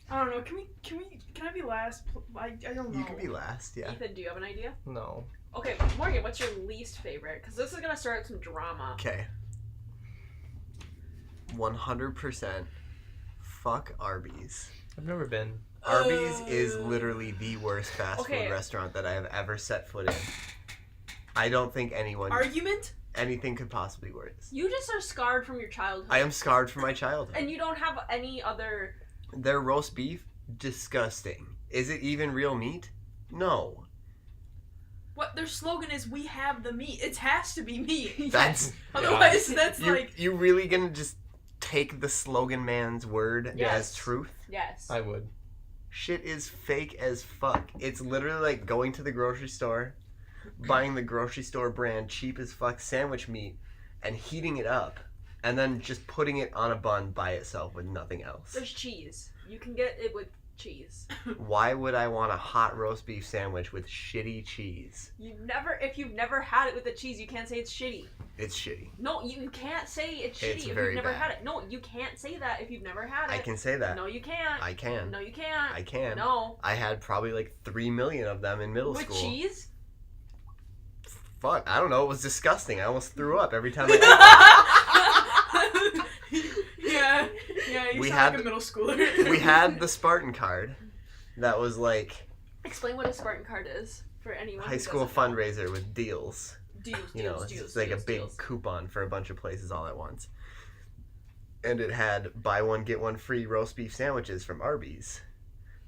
[SPEAKER 4] I don't know. Can I be last? I don't know.
[SPEAKER 2] You can be last, yeah.
[SPEAKER 3] Ethan, do you have an idea?
[SPEAKER 1] No.
[SPEAKER 3] Okay, Morgan, what's your least favorite? Because this is gonna start some drama.
[SPEAKER 2] Okay. 100% fuck Arby's.
[SPEAKER 1] I've never been.
[SPEAKER 2] Arby's is literally the worst fast
[SPEAKER 3] Okay.
[SPEAKER 2] food restaurant that I have ever set foot in. I don't think
[SPEAKER 4] Argument?
[SPEAKER 2] anything could possibly be worse.
[SPEAKER 3] You just are scarred from your childhood.
[SPEAKER 2] I am scarred from my childhood.
[SPEAKER 3] And you don't have any other.
[SPEAKER 2] Their roast beef, disgusting. Is it even real meat? No.
[SPEAKER 4] What their slogan is? We have the meat. It has to be meat.
[SPEAKER 2] That's
[SPEAKER 4] Otherwise, that's
[SPEAKER 2] you.
[SPEAKER 4] like.
[SPEAKER 2] You really gonna just take the slogan man's word
[SPEAKER 3] Yes.
[SPEAKER 2] as truth?
[SPEAKER 3] Yes.
[SPEAKER 1] I would.
[SPEAKER 2] Shit is fake as fuck. It's literally like going to the grocery store, buying the grocery store brand cheap as fuck sandwich meat, and heating it up, and then just putting it on a bun by itself with nothing else.
[SPEAKER 3] There's cheese. You can get it with cheese.
[SPEAKER 2] Why would I want a hot roast beef sandwich with shitty cheese?
[SPEAKER 3] If you've never had it with the cheese, you can't say it's shitty.
[SPEAKER 2] It's shitty.
[SPEAKER 3] No, you can't say it's shitty
[SPEAKER 2] It's
[SPEAKER 3] if
[SPEAKER 2] very
[SPEAKER 3] you've never
[SPEAKER 2] bad.
[SPEAKER 3] had it. No, you can't say that if you've never had it.
[SPEAKER 2] I can say that.
[SPEAKER 3] No, you can't.
[SPEAKER 2] I can.
[SPEAKER 3] No, you can't.
[SPEAKER 2] I can.
[SPEAKER 3] No.
[SPEAKER 2] I had probably like 3 million of them in middle
[SPEAKER 3] With
[SPEAKER 2] school.
[SPEAKER 3] cheese?
[SPEAKER 2] Fuck, I don't know. It was disgusting. I almost threw up every time I
[SPEAKER 4] Yeah, you
[SPEAKER 2] We
[SPEAKER 4] sound
[SPEAKER 2] had-
[SPEAKER 4] like a middle schooler.
[SPEAKER 2] We had the Spartan card. That was like
[SPEAKER 3] Explain what a Spartan card is for anyone.
[SPEAKER 2] high
[SPEAKER 3] who
[SPEAKER 2] school
[SPEAKER 3] doesn't know.
[SPEAKER 2] fundraiser with deals.
[SPEAKER 4] Deals,
[SPEAKER 2] You know,
[SPEAKER 4] deals,
[SPEAKER 2] it's like
[SPEAKER 4] deals,
[SPEAKER 2] a big
[SPEAKER 4] deals.
[SPEAKER 2] coupon for a bunch of places all at once. And it had buy one, get one free roast beef sandwiches from Arby's.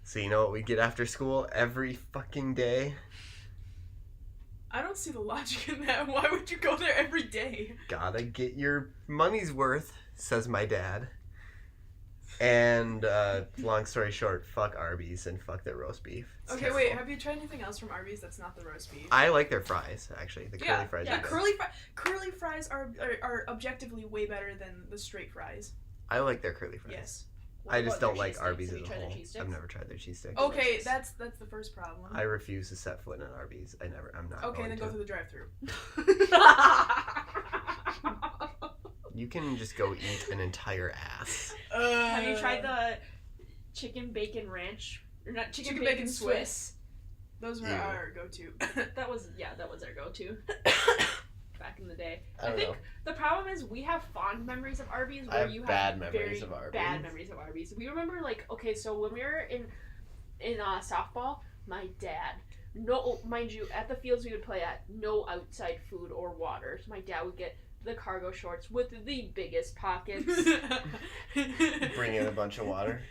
[SPEAKER 2] So you know what we get after school every fucking day?
[SPEAKER 4] I don't see the logic in that. Why would you go there every day?
[SPEAKER 2] Gotta get your money's worth, says my dad. And long story short, fuck Arby's and fuck their roast beef. It's
[SPEAKER 4] Okay,
[SPEAKER 2] terrible.
[SPEAKER 4] wait. Have you tried anything else from Arby's that's not the roast beef?
[SPEAKER 2] I like their fries, actually. The curly
[SPEAKER 4] Yeah,
[SPEAKER 2] fries
[SPEAKER 4] yeah.
[SPEAKER 2] are good.
[SPEAKER 4] Curly fries are objectively way better than the straight fries.
[SPEAKER 2] I like their curly fries.
[SPEAKER 4] Yes.
[SPEAKER 3] What
[SPEAKER 2] I
[SPEAKER 3] about
[SPEAKER 2] just
[SPEAKER 3] their
[SPEAKER 2] don't like
[SPEAKER 3] cheese
[SPEAKER 2] Arby's
[SPEAKER 3] sticks?
[SPEAKER 2] as
[SPEAKER 3] Have
[SPEAKER 2] a
[SPEAKER 3] you tried
[SPEAKER 2] whole.
[SPEAKER 3] their cheese sticks?
[SPEAKER 2] I've never tried their cheese sticks.
[SPEAKER 4] Okay,
[SPEAKER 3] Delicious.
[SPEAKER 4] that's the first problem.
[SPEAKER 2] I refuse to set foot in an Arby's. I'm not
[SPEAKER 4] Okay,
[SPEAKER 2] going
[SPEAKER 4] then
[SPEAKER 2] to.
[SPEAKER 4] go through the drive-through.
[SPEAKER 2] You can just go eat an entire ass.
[SPEAKER 3] Have you tried the chicken bacon ranch? Or not chicken, bacon Swiss?
[SPEAKER 4] Those were
[SPEAKER 2] Ew.
[SPEAKER 4] our go-to.
[SPEAKER 3] That was our go-to. back in the day.
[SPEAKER 2] I don't
[SPEAKER 3] think
[SPEAKER 2] know.
[SPEAKER 3] the problem is we have fond memories of Arby's
[SPEAKER 2] I
[SPEAKER 3] where
[SPEAKER 2] have
[SPEAKER 3] you
[SPEAKER 2] bad
[SPEAKER 3] have
[SPEAKER 2] memories
[SPEAKER 3] very
[SPEAKER 2] of Arby's.
[SPEAKER 3] bad memories of Arby's. We remember like, okay, so when we were in softball, my dad, no, mind you, at the fields we would play at, no outside food or water. So my dad would get the cargo shorts with the biggest pockets.
[SPEAKER 2] Bring in a bunch of water.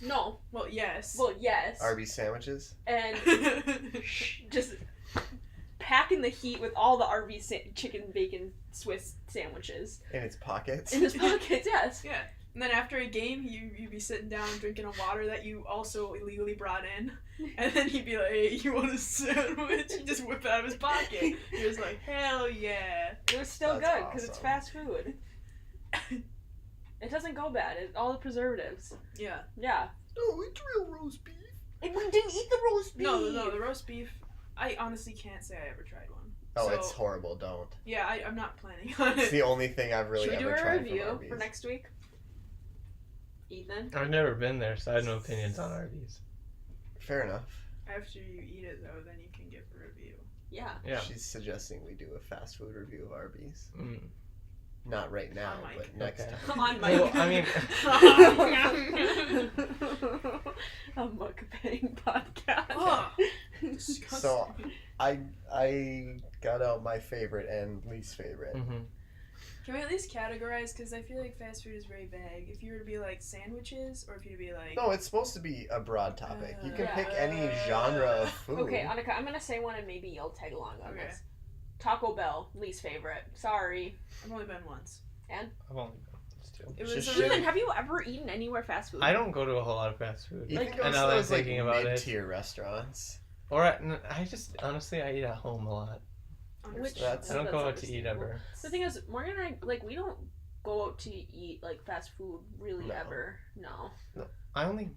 [SPEAKER 3] No.
[SPEAKER 4] Well, yes.
[SPEAKER 3] Well, yes.
[SPEAKER 2] Arby's sandwiches.
[SPEAKER 3] And just packing the heat with all the Arby's chicken bacon Swiss sandwiches
[SPEAKER 2] In its pockets.
[SPEAKER 3] in his pockets. Yes.
[SPEAKER 4] Yeah. And then after a game, you'd be sitting down drinking a water that you also illegally brought in. And then he'd be like, hey, you want a sandwich? He'd just whip it out of his pocket. He was like, hell yeah.
[SPEAKER 3] It was still
[SPEAKER 2] That's
[SPEAKER 3] good because it's
[SPEAKER 2] awesome.
[SPEAKER 3] fast food. It doesn't go bad. It's all the preservatives.
[SPEAKER 4] Yeah.
[SPEAKER 3] Yeah.
[SPEAKER 2] Oh, it's real roast beef.
[SPEAKER 3] And we didn't eat the roast beef.
[SPEAKER 4] No, the roast beef, I honestly can't say I ever tried one.
[SPEAKER 2] Oh,
[SPEAKER 4] So,
[SPEAKER 2] it's horrible. Don't.
[SPEAKER 4] Yeah, I'm not planning on
[SPEAKER 2] It's
[SPEAKER 4] it.
[SPEAKER 2] the only thing I've really
[SPEAKER 3] Should we do
[SPEAKER 2] ever
[SPEAKER 3] a
[SPEAKER 2] tried
[SPEAKER 3] review
[SPEAKER 2] from Arby's.
[SPEAKER 3] for next week? Ethan?
[SPEAKER 1] I've never been there, so I have no opinions on Arby's.
[SPEAKER 2] Fair enough.
[SPEAKER 4] After you eat it, though, then you can give a review.
[SPEAKER 3] Yeah.
[SPEAKER 1] Yeah.
[SPEAKER 2] She's suggesting we do a fast food review of Arby's.
[SPEAKER 1] Mm.
[SPEAKER 2] Not right now,
[SPEAKER 4] On mic.
[SPEAKER 2] but next
[SPEAKER 1] Okay.
[SPEAKER 2] time.
[SPEAKER 3] On my.
[SPEAKER 1] Well, I mean,
[SPEAKER 3] a mukbang podcast.
[SPEAKER 4] Ugh. Disgusting.
[SPEAKER 2] So, I got out my favorite and least favorite.
[SPEAKER 1] mhm.
[SPEAKER 4] Can we at least categorize? Because I feel like fast food is very vague. If you were to be like sandwiches, or if you were to be like.
[SPEAKER 2] No, it's supposed to be a broad topic. You can
[SPEAKER 3] Yeah.
[SPEAKER 2] pick any genre of food.
[SPEAKER 3] Okay, Annika, I'm gonna say one and maybe you'll tag along on
[SPEAKER 4] Okay.
[SPEAKER 3] this. Taco Bell, least favorite. Sorry.
[SPEAKER 4] I've only been once.
[SPEAKER 1] I've only been those two.
[SPEAKER 4] It was
[SPEAKER 2] Just
[SPEAKER 4] a
[SPEAKER 2] shit.
[SPEAKER 3] Ethan,
[SPEAKER 4] really.
[SPEAKER 3] have you ever eaten anywhere fast food?
[SPEAKER 1] I don't go to a whole lot of fast food.
[SPEAKER 2] You
[SPEAKER 3] Like-
[SPEAKER 2] can go
[SPEAKER 1] and
[SPEAKER 2] to
[SPEAKER 1] now that I'm
[SPEAKER 2] those like
[SPEAKER 1] thinking about it,
[SPEAKER 2] mid-tier restaurants.
[SPEAKER 1] or I just honestly I eat at home a lot.
[SPEAKER 3] Which
[SPEAKER 2] That's-
[SPEAKER 1] I don't
[SPEAKER 3] that's
[SPEAKER 1] go out to eat
[SPEAKER 3] understandable.
[SPEAKER 1] ever.
[SPEAKER 3] The thing is, Morgan and I, like, we don't go out to eat, like, fast food really
[SPEAKER 2] No.
[SPEAKER 3] ever. No.
[SPEAKER 1] I only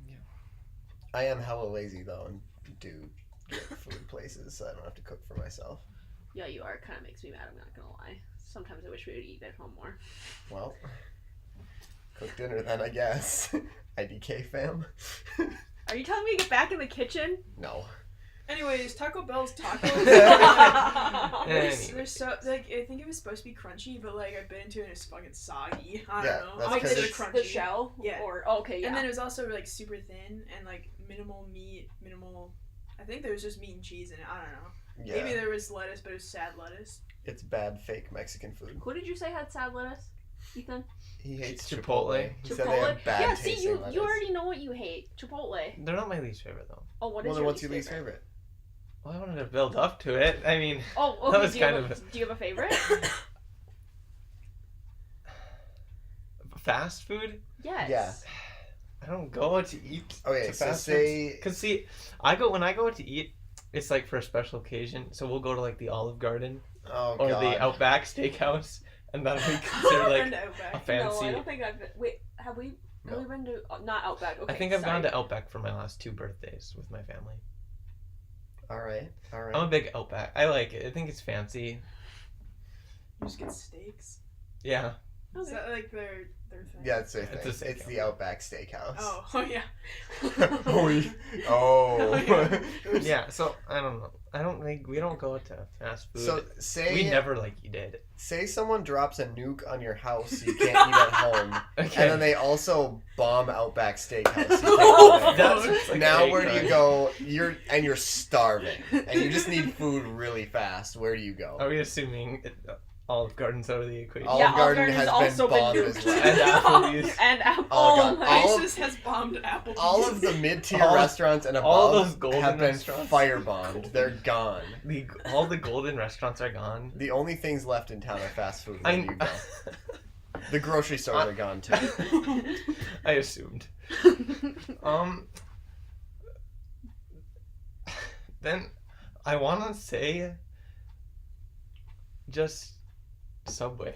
[SPEAKER 2] I am hella lazy though and do get food places so I don't have to cook for myself.
[SPEAKER 3] Yeah, you are. It kind of makes me mad, I'm not gonna lie. Sometimes I wish we would eat at home more.
[SPEAKER 2] Well, cook dinner then I guess. IDK fam?
[SPEAKER 3] Are you telling me to get back in the kitchen?
[SPEAKER 2] No.
[SPEAKER 4] Anyways, Taco Bell's tacos.
[SPEAKER 1] Anyway.
[SPEAKER 4] They're so like I think it was supposed to be crunchy, but like I bit into it and it's fucking soggy. I
[SPEAKER 2] Yeah,
[SPEAKER 4] don't know.
[SPEAKER 2] that's
[SPEAKER 4] Like
[SPEAKER 2] because
[SPEAKER 4] they're
[SPEAKER 2] it's-
[SPEAKER 4] crunchy.
[SPEAKER 3] The shell?
[SPEAKER 4] Yeah.
[SPEAKER 3] Or, okay, yeah.
[SPEAKER 4] And then it was also like super thin and like minimal meat, minimal. I think there was just meat and cheese in it. I don't know.
[SPEAKER 2] Yeah.
[SPEAKER 4] Maybe there was lettuce, but it was sad lettuce.
[SPEAKER 2] It's bad fake Mexican food.
[SPEAKER 3] Who did you say had sad lettuce? Ethan?
[SPEAKER 2] He hates
[SPEAKER 1] Chipotle.
[SPEAKER 2] Chipotle. He said they have bad
[SPEAKER 3] Yeah,
[SPEAKER 2] tasting
[SPEAKER 3] see, you
[SPEAKER 2] lettuce.
[SPEAKER 3] already know what you hate. Chipotle.
[SPEAKER 1] they're not my least favorite though.
[SPEAKER 3] Oh, what is
[SPEAKER 2] Well then
[SPEAKER 3] your
[SPEAKER 2] what's your least favorite?
[SPEAKER 1] Well, I wanted to build up to it. I mean,
[SPEAKER 3] Oh, okay.
[SPEAKER 1] That was
[SPEAKER 3] do, you
[SPEAKER 1] kind
[SPEAKER 3] have
[SPEAKER 1] of
[SPEAKER 3] do you have a favorite?
[SPEAKER 1] fast food.
[SPEAKER 3] Yes.
[SPEAKER 2] Yeah.
[SPEAKER 1] I don't go out to eat.
[SPEAKER 2] Okay,
[SPEAKER 1] to
[SPEAKER 2] so
[SPEAKER 1] fast
[SPEAKER 2] say
[SPEAKER 1] Cause see, when I go out to eat, it's like for a special occasion. So we'll go to like the Olive Garden
[SPEAKER 2] oh
[SPEAKER 1] or
[SPEAKER 2] god.
[SPEAKER 1] the Outback Steakhouse, and that'll be considered like
[SPEAKER 4] And Outback.
[SPEAKER 1] a
[SPEAKER 3] No,
[SPEAKER 1] fancy.
[SPEAKER 3] I don't think I've been. Wait, have we
[SPEAKER 2] No.
[SPEAKER 3] been to. Not Outback. Okay,
[SPEAKER 1] I think I've gone
[SPEAKER 3] sorry.
[SPEAKER 1] to Outback for my last 2 birthdays with my family.
[SPEAKER 2] Alright.
[SPEAKER 1] I'm a big Outback. I like it. I think it's fancy.
[SPEAKER 4] You just get steaks.
[SPEAKER 1] Yeah.
[SPEAKER 4] Is that like their thing?
[SPEAKER 2] Yeah, it's their
[SPEAKER 1] It's
[SPEAKER 2] thing.
[SPEAKER 1] a
[SPEAKER 2] It's
[SPEAKER 1] steakhouse.
[SPEAKER 2] the Outback Steakhouse.
[SPEAKER 4] Oh yeah.
[SPEAKER 2] Oh.
[SPEAKER 1] Yeah. So I don't know. I don't think we don't go to fast food.
[SPEAKER 2] So say
[SPEAKER 1] we never like you did.
[SPEAKER 2] say someone drops a nuke on your house so you can't eat at home,
[SPEAKER 1] Okay.
[SPEAKER 2] and then they also bomb Outback Steakhouse. You can't
[SPEAKER 4] Oh,
[SPEAKER 2] eat there.
[SPEAKER 1] That's like
[SPEAKER 2] Now
[SPEAKER 1] a
[SPEAKER 2] where do you
[SPEAKER 1] crime.
[SPEAKER 2] go? You're starving, and you just need food really fast. Where do you go?
[SPEAKER 1] Are we assuming Olive Garden's out of the equation?
[SPEAKER 2] Olive
[SPEAKER 3] Yeah,
[SPEAKER 2] Garden
[SPEAKER 3] Olive
[SPEAKER 2] has
[SPEAKER 3] Garden's
[SPEAKER 2] been
[SPEAKER 3] also been
[SPEAKER 2] bombed
[SPEAKER 3] nuked.
[SPEAKER 2] as well.
[SPEAKER 1] And Applebee's.
[SPEAKER 3] And Apple.
[SPEAKER 2] Oh,
[SPEAKER 3] Oh,
[SPEAKER 2] God.
[SPEAKER 3] my.
[SPEAKER 2] All of-
[SPEAKER 4] ISIS has bombed Applebee's.
[SPEAKER 2] All of the mid-tier
[SPEAKER 1] All-
[SPEAKER 2] restaurants and
[SPEAKER 1] all
[SPEAKER 2] above
[SPEAKER 1] those golden
[SPEAKER 2] have been
[SPEAKER 1] restaurants.
[SPEAKER 2] firebombed. They're gone.
[SPEAKER 1] All the golden restaurants are gone.
[SPEAKER 2] The only things left in town are fast food. Where
[SPEAKER 1] I,
[SPEAKER 2] do you go? The grocery stores are gone too.
[SPEAKER 1] I assumed. Then I want to say just Subway.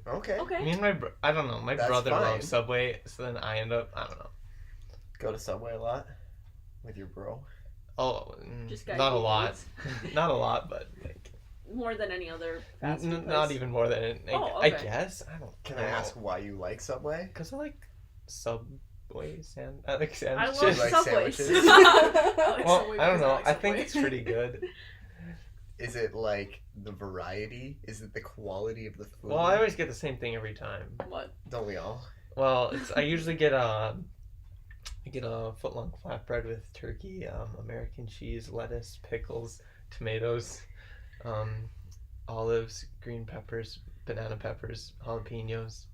[SPEAKER 2] Okay.
[SPEAKER 3] Okay.
[SPEAKER 1] Me and I don't know. My
[SPEAKER 2] That's
[SPEAKER 1] brother
[SPEAKER 2] fine.
[SPEAKER 1] loves Subway, so then I end up, I don't know.
[SPEAKER 2] Go to Subway a lot with your bro.
[SPEAKER 1] Oh,
[SPEAKER 3] Just
[SPEAKER 1] not a lot.
[SPEAKER 3] guys.
[SPEAKER 1] Not a lot, but like,
[SPEAKER 3] More than any other fast food
[SPEAKER 1] not
[SPEAKER 3] place.
[SPEAKER 1] even more than
[SPEAKER 3] Oh,
[SPEAKER 1] I
[SPEAKER 3] okay.
[SPEAKER 1] guess. I don't.
[SPEAKER 2] Can I ask why you like Subway?
[SPEAKER 1] Because I like Subways and I like
[SPEAKER 3] I
[SPEAKER 1] sandwiches.
[SPEAKER 3] love
[SPEAKER 2] like
[SPEAKER 3] Subways.
[SPEAKER 2] sandwiches?
[SPEAKER 4] I like
[SPEAKER 1] Well,
[SPEAKER 4] Subway
[SPEAKER 1] I don't
[SPEAKER 4] because
[SPEAKER 1] know.
[SPEAKER 4] like
[SPEAKER 1] I think
[SPEAKER 4] Subway.
[SPEAKER 1] it's pretty good.
[SPEAKER 2] Is it like the variety? Is it the quality of the food?
[SPEAKER 1] Well, I always get the same thing every time.
[SPEAKER 3] What?
[SPEAKER 2] Don't we all?
[SPEAKER 1] Well, I usually get a foot-long flatbread with turkey, American cheese, lettuce, pickles, tomatoes, olives, green peppers, banana peppers, jalapenos.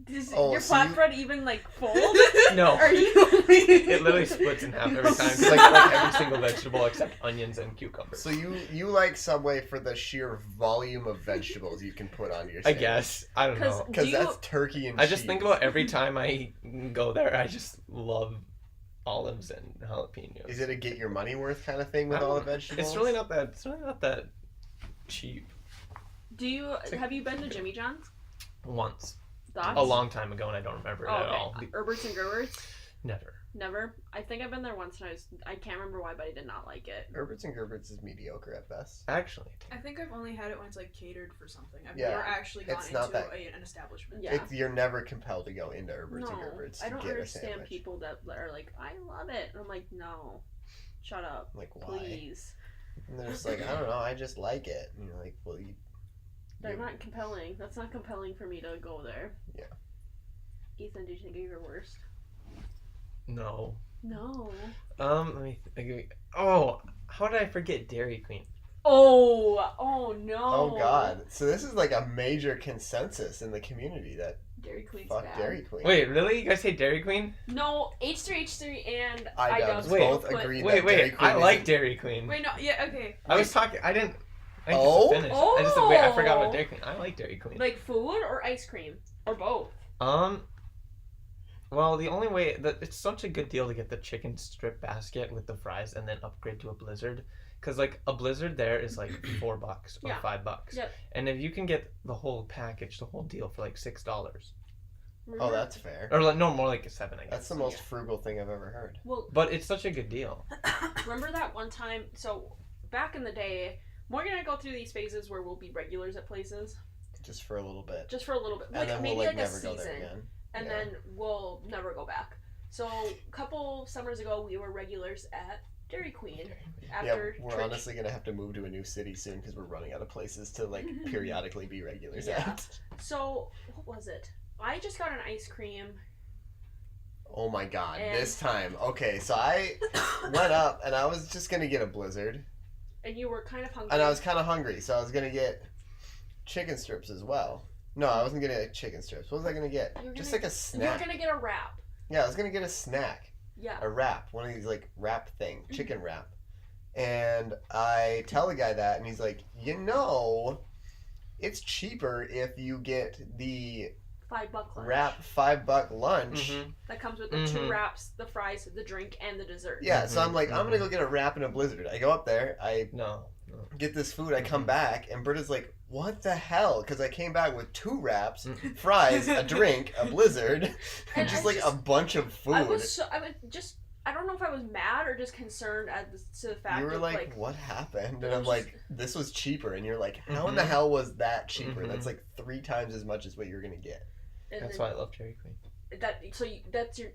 [SPEAKER 3] Does
[SPEAKER 2] Oh,
[SPEAKER 3] your
[SPEAKER 2] so you-
[SPEAKER 3] flatbread even like fold?
[SPEAKER 1] No,
[SPEAKER 3] Are you?
[SPEAKER 1] it literally splits in half every time. It's like every single vegetable except onions and cucumbers.
[SPEAKER 2] So you like Subway for the sheer volume of vegetables you can put on your
[SPEAKER 1] I
[SPEAKER 2] sandwich?
[SPEAKER 1] guess. I don't
[SPEAKER 3] 'Cause
[SPEAKER 1] know.
[SPEAKER 2] Because
[SPEAKER 3] Do you-
[SPEAKER 2] that's turkey and
[SPEAKER 1] I
[SPEAKER 2] cheese.
[SPEAKER 1] just think about every time I go there, I just love olives and jalapenos.
[SPEAKER 2] Is it a get your money worth kind of thing with
[SPEAKER 1] I don't
[SPEAKER 2] all the
[SPEAKER 1] know.
[SPEAKER 2] vegetables?
[SPEAKER 1] It's really not that cheap.
[SPEAKER 3] Do you have you been to Jimmy John's?
[SPEAKER 1] Once.
[SPEAKER 3] Thoughts?
[SPEAKER 1] A long time ago, and I don't remember it
[SPEAKER 3] Oh,
[SPEAKER 1] at all.
[SPEAKER 3] okay. Herberts and Gerberts?
[SPEAKER 1] Never.
[SPEAKER 3] Never. I think I've been there once, and I can't remember why, but I did not like it.
[SPEAKER 2] Herberts and Gerberts is mediocre at best.
[SPEAKER 1] Actually.
[SPEAKER 4] I think I've only had it when it's like catered for something. I've
[SPEAKER 2] Yeah.
[SPEAKER 4] never actually gone
[SPEAKER 2] It's not
[SPEAKER 4] into
[SPEAKER 2] that-
[SPEAKER 4] an establishment.
[SPEAKER 3] Yeah.
[SPEAKER 2] You're never compelled to go into Herberts and
[SPEAKER 3] No,
[SPEAKER 2] Gerberts to
[SPEAKER 3] I don't
[SPEAKER 2] get a
[SPEAKER 3] understand
[SPEAKER 2] sandwich.
[SPEAKER 3] people that are like, I love it. And I'm like, no. Shut up.
[SPEAKER 2] Like, why?
[SPEAKER 3] Please.
[SPEAKER 2] And they're just like, I don't know, I just like it. And you're like, well,
[SPEAKER 3] They're
[SPEAKER 2] you-
[SPEAKER 3] not compelling. That's not compelling for me to go there.
[SPEAKER 2] Yeah.
[SPEAKER 3] Ethan, do you think you're your worst?
[SPEAKER 1] No.
[SPEAKER 3] No.
[SPEAKER 1] Let me think. Oh, how did I forget Dairy Queen?
[SPEAKER 3] Oh no.
[SPEAKER 2] Oh God! So this is like a major consensus in the community that
[SPEAKER 3] Dairy Queen's
[SPEAKER 2] fuck
[SPEAKER 3] bad.
[SPEAKER 2] Dairy Queen.
[SPEAKER 1] Wait, really? You guys hate Dairy Queen?
[SPEAKER 3] No, H3H3 and
[SPEAKER 2] iDubbbz
[SPEAKER 3] iDubbbz
[SPEAKER 1] Wait.
[SPEAKER 2] both
[SPEAKER 3] put-
[SPEAKER 2] agreed
[SPEAKER 1] Wait,
[SPEAKER 2] that Dairy
[SPEAKER 1] wait.
[SPEAKER 2] Queen
[SPEAKER 1] I like
[SPEAKER 2] isn't-
[SPEAKER 1] Dairy Queen.
[SPEAKER 4] Wait, no, yeah, okay.
[SPEAKER 1] I was talking. I didn't
[SPEAKER 2] Oh?
[SPEAKER 1] get to finish. I just said, wait, I forgot about Dairy Queen. I like Dairy Queen.
[SPEAKER 3] Like food or ice cream or both.
[SPEAKER 1] Well, the only way that it's such a good deal to get the chicken strip basket with the fries and then upgrade to a Blizzard, because like a Blizzard there is like $4 or
[SPEAKER 3] Yeah.
[SPEAKER 1] $5,
[SPEAKER 3] Yep.
[SPEAKER 1] and if you can get the whole package, the whole deal for like $6,
[SPEAKER 2] Oh, that's fair.
[SPEAKER 1] or like no more like $7, I guess.
[SPEAKER 2] That's the most frugal thing I've ever heard.
[SPEAKER 3] Well,
[SPEAKER 1] But it's such a good deal.
[SPEAKER 3] remember that one time? So back in the day, Morgan and I go through these phases where we'll be regulars at places
[SPEAKER 2] Just for a little bit.
[SPEAKER 3] just for a little bit,
[SPEAKER 2] And
[SPEAKER 3] like
[SPEAKER 2] then
[SPEAKER 3] maybe
[SPEAKER 2] we'll like
[SPEAKER 3] like a
[SPEAKER 2] never go there
[SPEAKER 3] season,
[SPEAKER 2] again.
[SPEAKER 3] and
[SPEAKER 2] Yeah.
[SPEAKER 3] then we'll never go back. So a couple summers ago, we were regulars at Dairy Queen after
[SPEAKER 2] Yeah, we're
[SPEAKER 3] church.
[SPEAKER 2] honestly gonna have to move to a new city soon because we're running out of places to like periodically be regulars
[SPEAKER 3] Yeah.
[SPEAKER 2] at.
[SPEAKER 3] So what was it? I just got an ice cream.
[SPEAKER 2] Oh my God!
[SPEAKER 3] And-
[SPEAKER 2] This time, okay, so I went up and I was just gonna get a Blizzard,
[SPEAKER 3] And you were kind of hungry.
[SPEAKER 2] and I was kind of hungry, so I was gonna get chicken strips as well. No, I wasn't gonna get chicken strips. What was I gonna get?
[SPEAKER 3] You were
[SPEAKER 2] Just
[SPEAKER 3] gonna-
[SPEAKER 2] like a
[SPEAKER 3] You were
[SPEAKER 2] snack.
[SPEAKER 3] gonna get a wrap.
[SPEAKER 2] Yeah, I was gonna get a snack.
[SPEAKER 3] Yeah.
[SPEAKER 2] A wrap, one of these like wrap thing, chicken wrap. And I tell the guy that, and he's like, it's cheaper if you get the
[SPEAKER 3] $5 lunch.
[SPEAKER 2] wrap $5 lunch.
[SPEAKER 1] Mm-hmm.
[SPEAKER 3] That comes with the two
[SPEAKER 1] Mhm.
[SPEAKER 3] wraps, the fries, the drink, and the dessert.
[SPEAKER 2] Yeah, so I'm like, I'm gonna
[SPEAKER 1] Mhm.
[SPEAKER 2] go get a wrap and a Blizzard. I go up there, I
[SPEAKER 1] No.
[SPEAKER 2] get this food, I come
[SPEAKER 1] Mhm.
[SPEAKER 2] back, and Britta's like, what the hell? Because I came back with 2 wraps,
[SPEAKER 1] Mm.
[SPEAKER 2] fries, a drink, a Blizzard,
[SPEAKER 3] And
[SPEAKER 2] and just
[SPEAKER 3] I
[SPEAKER 2] like a bunch of food.
[SPEAKER 3] I was just, I don't know if I was mad or just concerned to the fact
[SPEAKER 2] You were
[SPEAKER 3] of
[SPEAKER 2] like, what happened?
[SPEAKER 3] it
[SPEAKER 2] And I'm
[SPEAKER 3] was
[SPEAKER 2] like, this was cheaper. And you're like, how in the
[SPEAKER 1] Mhm.
[SPEAKER 2] hell was that cheaper?
[SPEAKER 1] Mhm.
[SPEAKER 2] That's like 3 times as much as what you're gonna get.
[SPEAKER 3] and
[SPEAKER 1] That's
[SPEAKER 3] then
[SPEAKER 1] why I love Dairy Queen.
[SPEAKER 3] that's your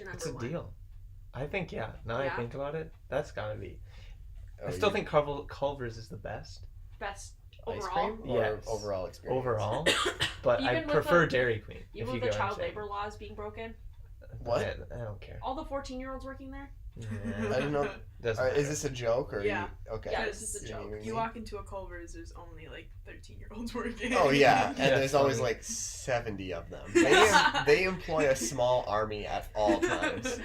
[SPEAKER 3] number
[SPEAKER 1] It's a
[SPEAKER 3] one.
[SPEAKER 1] deal. I think, yeah. Now
[SPEAKER 3] Yeah.
[SPEAKER 1] I think about it, that's gotta be.
[SPEAKER 2] Oh,
[SPEAKER 1] I still
[SPEAKER 2] you-
[SPEAKER 1] think Culver's is the best
[SPEAKER 3] Best
[SPEAKER 2] ice
[SPEAKER 3] overall.
[SPEAKER 2] cream or
[SPEAKER 1] Yes.
[SPEAKER 2] overall experience.
[SPEAKER 1] overall, but I
[SPEAKER 3] Even with
[SPEAKER 1] prefer
[SPEAKER 3] the-
[SPEAKER 1] Dairy Queen. if
[SPEAKER 3] Even
[SPEAKER 1] you
[SPEAKER 3] with
[SPEAKER 1] get
[SPEAKER 3] the
[SPEAKER 1] what I'm
[SPEAKER 3] child
[SPEAKER 1] saying.
[SPEAKER 3] labor laws being broken,
[SPEAKER 2] What?
[SPEAKER 1] I don't care.
[SPEAKER 3] all the 14-year-olds working there.
[SPEAKER 2] I
[SPEAKER 1] Yeah.
[SPEAKER 2] don't know.
[SPEAKER 1] Doesn't
[SPEAKER 2] Is
[SPEAKER 1] matter.
[SPEAKER 2] this a joke or?
[SPEAKER 4] Yeah.
[SPEAKER 2] Okay.
[SPEAKER 3] Yeah, this is a joke.
[SPEAKER 2] Kidding
[SPEAKER 4] You
[SPEAKER 2] me?
[SPEAKER 4] walk into a Culver's, there's only like 13-year-olds working.
[SPEAKER 2] Oh yeah, and
[SPEAKER 1] Yeah,
[SPEAKER 2] there's always
[SPEAKER 1] funny.
[SPEAKER 2] like 70 of them. They employ a small army at all times,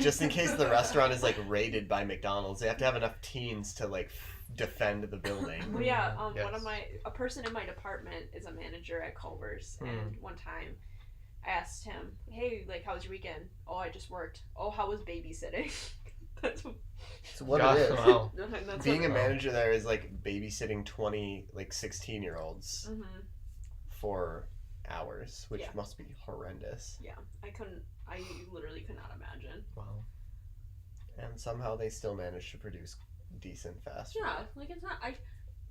[SPEAKER 2] just in case the restaurant is like raided by McDonald's. They have to have enough teens to like defend the building.
[SPEAKER 3] Well, yeah,
[SPEAKER 1] Yes.
[SPEAKER 3] a person in my department is a manager at Culver's, and one time I asked him, "Hey, like, how was your weekend?" "Oh, I just worked." "Oh, how was babysitting?" That's what,
[SPEAKER 2] So what
[SPEAKER 1] God,
[SPEAKER 2] it is,
[SPEAKER 1] wow.
[SPEAKER 3] that's
[SPEAKER 2] being a
[SPEAKER 1] Wow.
[SPEAKER 2] manager there is like babysitting 20 like 16-year-olds
[SPEAKER 3] hmm
[SPEAKER 2] for hours, which
[SPEAKER 3] Yeah.
[SPEAKER 2] must be horrendous.
[SPEAKER 3] Yeah, I literally could not imagine.
[SPEAKER 1] Wow.
[SPEAKER 2] And somehow they still manage to produce decent fast food.
[SPEAKER 3] Yeah, like it's not.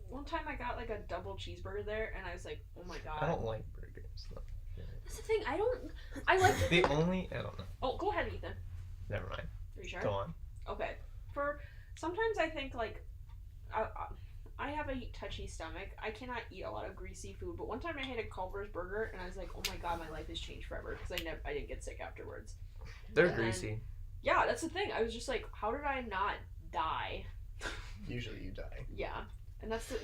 [SPEAKER 3] One time I got like a double cheeseburger there, and I was like, "Oh my god!"
[SPEAKER 1] I don't like burgers. No.
[SPEAKER 3] That's the thing. I like.
[SPEAKER 1] The only I don't know.
[SPEAKER 3] Oh, go ahead, Ethan.
[SPEAKER 1] Never mind.
[SPEAKER 3] Are you sure?
[SPEAKER 1] Go on.
[SPEAKER 3] Okay. Sometimes I think like, touchy stomach. I cannot eat a lot of greasy food. But one time I had a Culver's burger, and I was like, oh my god, my life has changed forever because I didn't get sick afterwards.
[SPEAKER 1] They're
[SPEAKER 3] And then-
[SPEAKER 1] greasy.
[SPEAKER 3] Yeah, that's the thing. I was just like, how did I not die?
[SPEAKER 2] Usually you die.
[SPEAKER 3] Yeah, and that's the